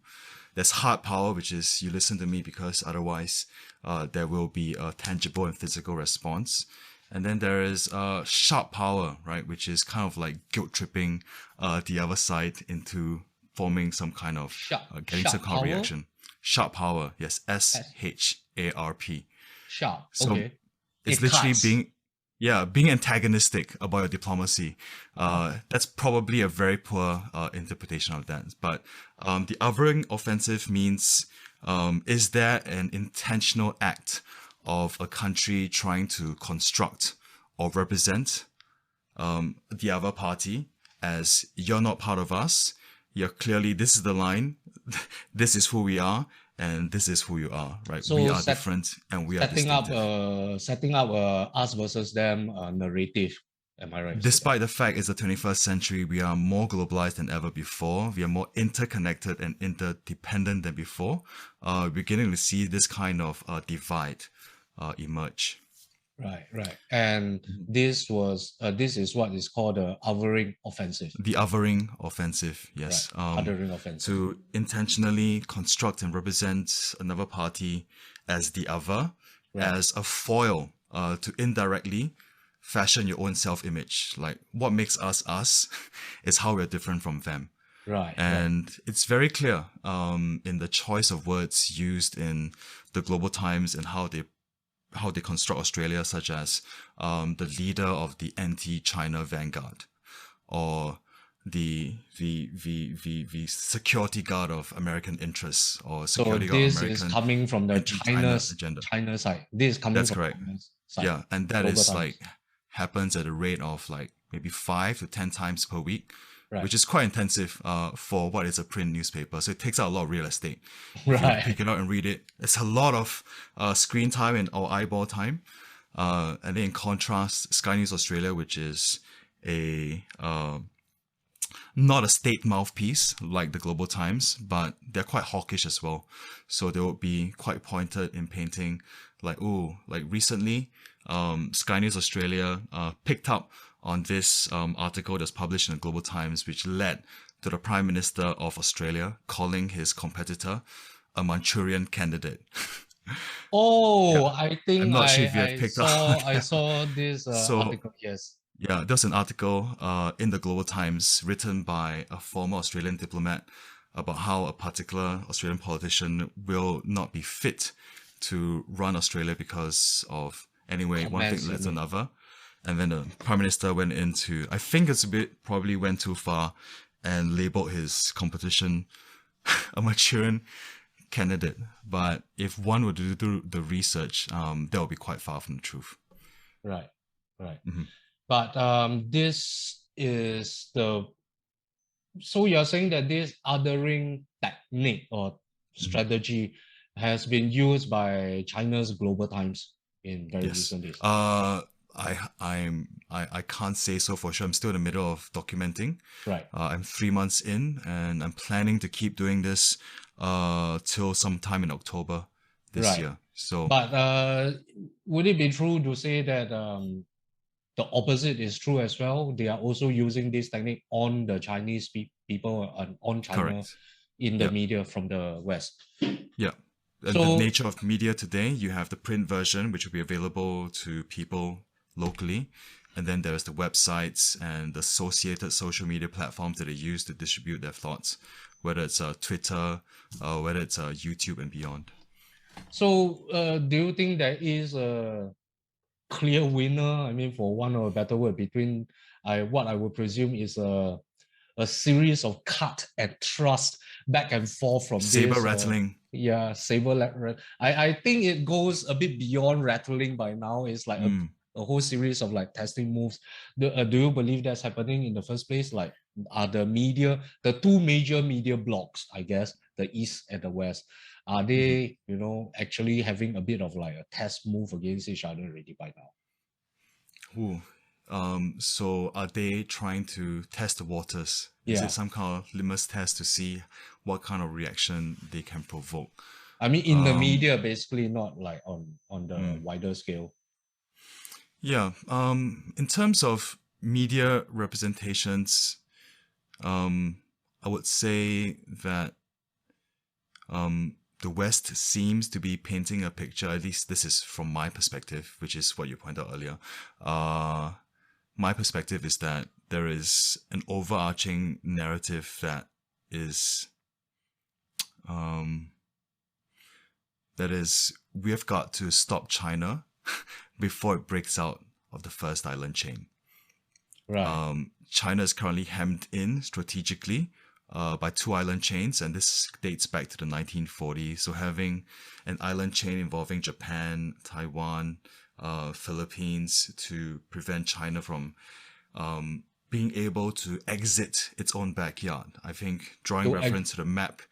There's hard power, which is you listen to me because otherwise there will be a tangible and physical response. And then there is sharp power, right, which is kind of like guilt tripping the other side into forming some kind of getting some kind of reaction. Sharp power, yes, SHARP. Sharp. So it's literally being antagonistic about your diplomacy. That's probably a very poor interpretation of that. But the othering offensive means, is there an intentional act of a country trying to construct or represent the other party as you're not part of us? You're clearly, this is the line, this is who we are, and this is who you are, right? So we are different and we are distinctive. Setting up us versus them narrative. Am I right? Despite the fact it's the 21st century, we are more globalized than ever before. We are more interconnected and interdependent than before. We're beginning to see this kind of divide emerge. Right. And this is what is called the othering offensive. The othering offensive, yes. Othering offensive. To intentionally construct and represent another party as the other, as a foil to indirectly fashion your own self-image. Like, what makes us us is how we're different from them. And it's very clear in the choice of words used in the Global Times and how they how they construct Australia, such as the leader of the anti-China vanguard, or the security guard of American interests, or So security guard of this is American coming from the anti-China agenda. China side. This is coming That's from correct. China's side. Yeah, and that Global is Times. like happens at a rate of like maybe 5 to 10 times per week, Right. which is quite intensive for what is a print newspaper. So it takes out a lot of real estate. If you Right. pick it out and read it, it's a lot of screen time and or eyeball time. And then in contrast, Sky News Australia, which is a not a state mouthpiece like the Global Times, but they're quite hawkish as well. So they will be quite pointed in painting like, like recently, Sky News Australia picked up on this article that's published in the Global Times, which led to the Prime Minister of Australia calling his competitor a Manchurian candidate. Oh, I think I'm not sure if you have picked up. I saw this article. Yes. Yeah, there's an article in the Global Times written by a former Australian diplomat about how a particular Australian politician will not be fit to run Australia because of, anyway, one thing led to another. And then the Prime Minister went into, I think it's probably went too far and labeled his competition a Manchurian candidate. But if one were to do the research, that would be quite far from the truth. Right, right. Mm-hmm. But this is so you're saying that this othering technique or strategy has been used by China's Global Times in very recent days. I can't say so for sure. I'm still in the middle of documenting. Right. I'm 3 months in, and I'm planning to keep doing this till sometime in October this year. So, but would it be true to say that the opposite is true as well? They are also using this technique on the Chinese people and on China. Correct. In the media from the West. Yeah. So, the nature of media today, you have the print version, which will be available to people locally. And then there's the websites and the associated social media platforms that they use to distribute their thoughts, whether it's Twitter, whether it's YouTube and beyond. So do you think there is a clear winner, I mean, for one or a better word, between what I would presume is a series of cut and thrust back and forth from saber this rattling? Saber. I think it goes a bit beyond rattling by now. It's like a whole series of like testing moves. Do you believe that's happening in the first place? Like, are the two major media blocks, I guess, the East and the West, are they, actually having a bit of like a test move against each other already by now? So are they trying to test the waters? Is it some kind of litmus test to see what kind of reaction they can provoke? I mean, in the media, basically, not like on the wider scale. Yeah. In terms of media representations, I would say that the West seems to be painting a picture, at least this is from my perspective, which is what you pointed out earlier. My perspective is that there is an overarching narrative that is, we have got to stop China before it breaks out of the first island chain. Right. China is currently hemmed in strategically by two island chains, and this dates back to the 1940s. So having an island chain involving Japan, Taiwan, Philippines to prevent China from being able to exit its own backyard. I think drawing reference to the map.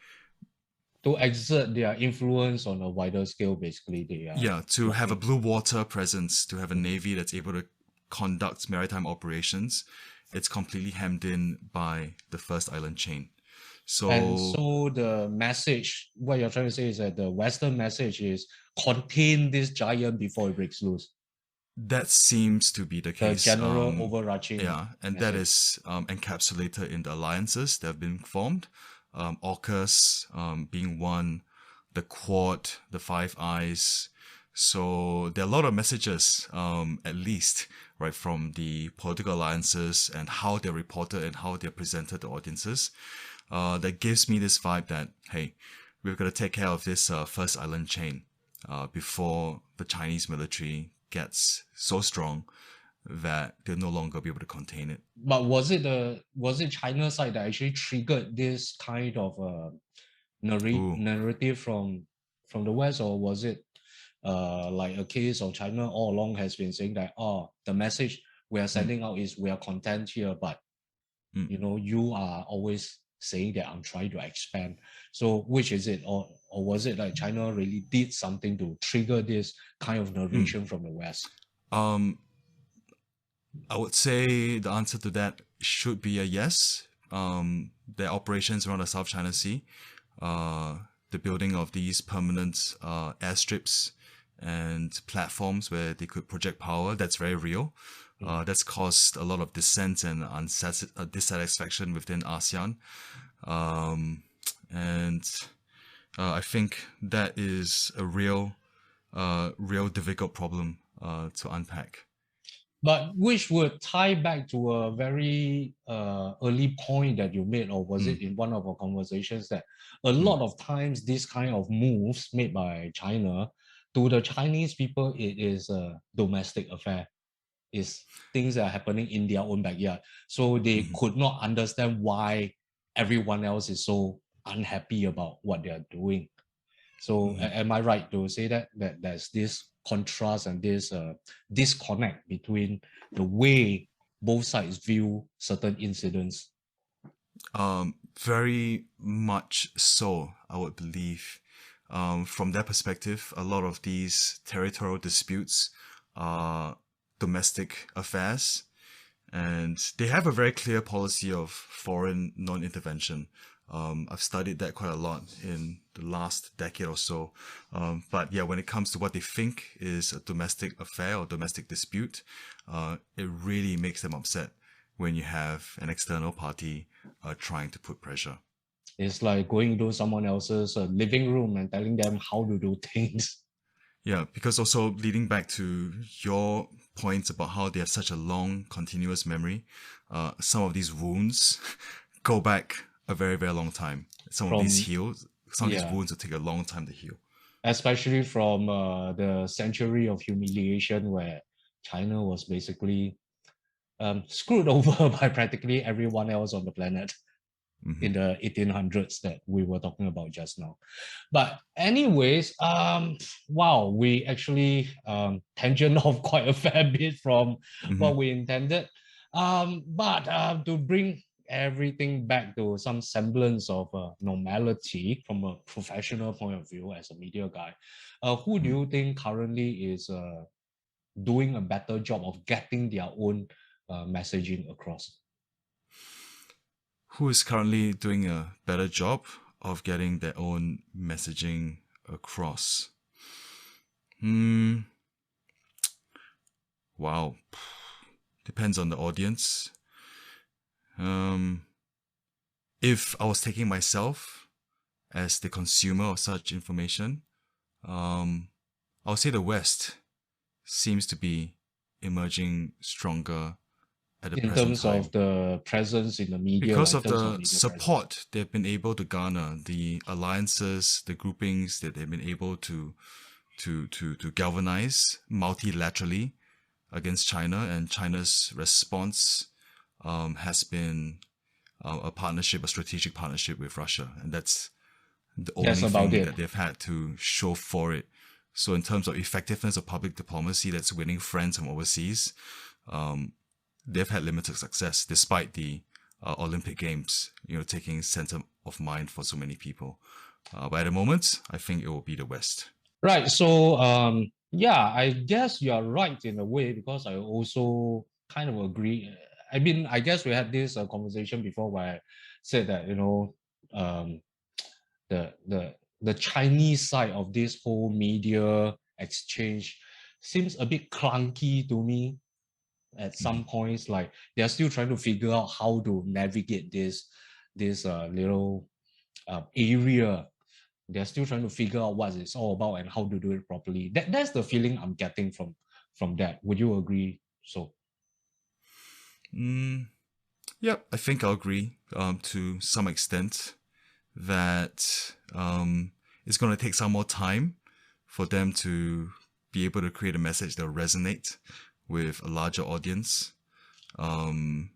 To exert their influence on a wider scale, basically. To have a blue water presence, to have a navy that's able to conduct maritime operations. It's completely hemmed in by the first island chain. And so the message, what you're trying to say is that the Western message is contain this giant before it breaks loose. That seems to be the case. The general overarching. Yeah, and message. That is encapsulated in the alliances that have been formed. AUKUS being one, the Quad, the Five Eyes. So there are a lot of messages, at least, right, from the political alliances and how they're reported and how they're presented to audiences. That gives me this vibe that, hey, we've got to take care of this first island chain. before the Chinese military gets so strong that they'll no longer be able to contain it. But was it China's side that actually triggered this kind of narrative from the West, or was it like a case of China all along has been saying that the message we are sending out is we are content here, but you are always saying that I'm trying to expand. So which is it, or was it like China really did something to trigger this kind of narration from the West? I would say the answer to that should be a yes. Their operations around the South China Sea, the building of these permanent airstrips and platforms where they could project power, that's very real. That's caused a lot of dissent and dissatisfaction within ASEAN. And I think that is a real difficult problem to unpack. But which would tie back to a very early point that you made, or was it in one of our conversations, that a lot of times these kind of moves made by China, to the Chinese people, it is a domestic affair. It's things that are happening in their own backyard. So they could not understand why everyone else is so unhappy about what they are doing. So am I right to say that there's this contrast and this disconnect between the way both sides view certain incidents? Very much so, I would believe. From their perspective, a lot of these territorial disputes are domestic affairs, and they have a very clear policy of foreign non-intervention. I've studied that quite a lot in the last decade or so. But yeah, when it comes to what they think is a domestic affair or domestic dispute, it really makes them upset when you have an external party trying to put pressure. It's like going into someone else's living room and telling them how to do things. Yeah, because also leading back to your points about how they have such a long, continuous memory, some of these wounds go back a very, very long time. Some of these wounds will take a long time to heal. Especially from the century of humiliation where China was basically screwed over by practically everyone else on the planet in the 1800s that we were talking about just now. But anyways, wow, we actually tangent off quite a fair bit from what we intended. But to bring everything back to some semblance of normality from a professional point of view as a media guy, who do you think currently is doing a better job of getting their own messaging across? Who is currently doing a better job of getting their own messaging across? Wow. Depends on the audience. If I was taking myself as the consumer of such information, I'll say the West seems to be emerging stronger at the in present terms time. of the presence in the media, Because like of in terms the media support presence. they've been able to garner, the alliances, the groupings that they've been able to galvanize multilaterally against China, and China's response has been a partnership, a strategic partnership with Russia, and that's the only thing that they've had to show for it. So in terms of effectiveness of public diplomacy that's winning friends from overseas, they've had limited success despite the Olympic Games, taking center of mind for so many people. But at the moment, I think it will be the West. Right. So yeah, I guess you are right in a way, because I also kind of agree. I mean, I guess we had this conversation before where I said that the Chinese side of this whole media exchange seems a bit clunky to me at some points. Like they're still trying to figure out how to navigate this little area. They're still trying to figure out what it's all about and how to do it properly. That's the feeling I'm getting from that. Would you agree? So Yeah, I think I'll agree to some extent that it's going to take some more time for them to be able to create a message that will resonate with a larger audience. I mean,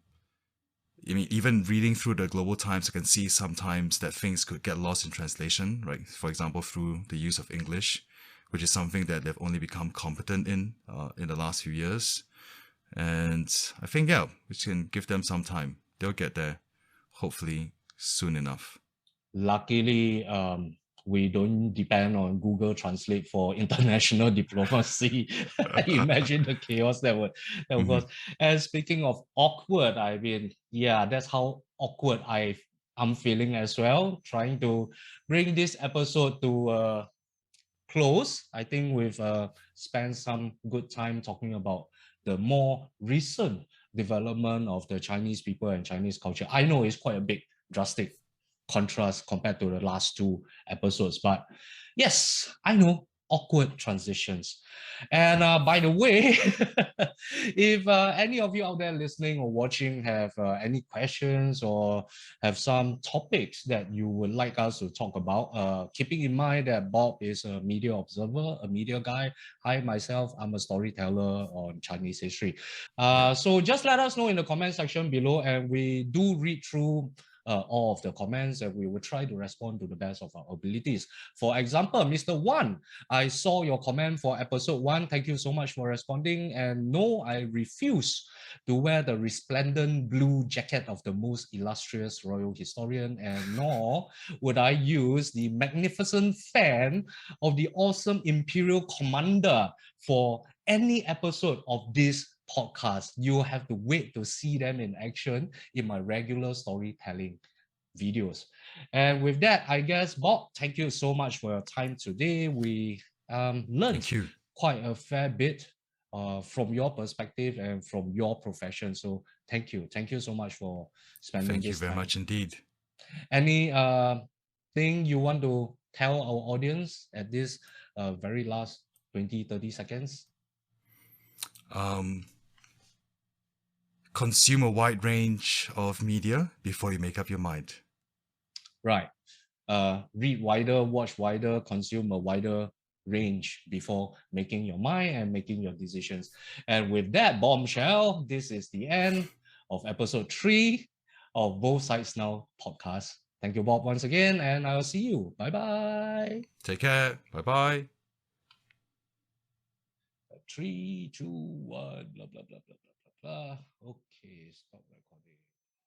even reading through the Global Times, I can see sometimes that things could get lost in translation, right? For example, through the use of English, which is something that they've only become competent in the last few years. And I think, yeah, we can give them some time. They'll get there, hopefully soon enough. Luckily, we don't depend on Google Translate for international diplomacy. Imagine the chaos that would cause. And speaking of awkward, I mean, yeah, that's how awkward I'm feeling as well. Trying to bring this episode to close. I think we've spent some good time talking about the more recent development of the Chinese people and Chinese culture. I know it's quite a big, drastic contrast compared to the last two episodes, but yes, I know, awkward transitions. And by the way, if any of you out there listening or watching have any questions or have some topics that you would like us to talk about, keeping in mind that Bob is a media observer, a media guy. I myself, I'm a storyteller on Chinese history. So just let us know in the comment section below, and we do read through all of the comments, and we will try to respond to the best of our abilities. For example, Mr. Wan, I saw your comment for episode 1. Thank you so much for responding. And no, I refuse to wear the resplendent blue jacket of the most illustrious royal historian, and nor would I use the magnificent fan of the awesome imperial commander for any episode of this podcast. You have to wait to see them in action in my regular storytelling videos. And with that, I guess, Bob, thank you so much for your time today. We learned quite a fair bit from your perspective and from your profession. So thank you. Thank you so much for spending Thank you this very time. much indeed. Any thing you want to tell our audience at this very last 20-30 seconds? Consume a wide range of media before you make up your mind. Right. Read wider, watch wider, consume a wider range before making your mind and making your decisions. And with that bombshell, this is the end of episode 3 of Both Sides Now podcast. Thank you, Bob, once again, and I'll see you. Bye-bye. Take care. Bye-bye. 3, 2, 1, blah, blah, blah, blah, blah, blah, blah. Okay, stop recording.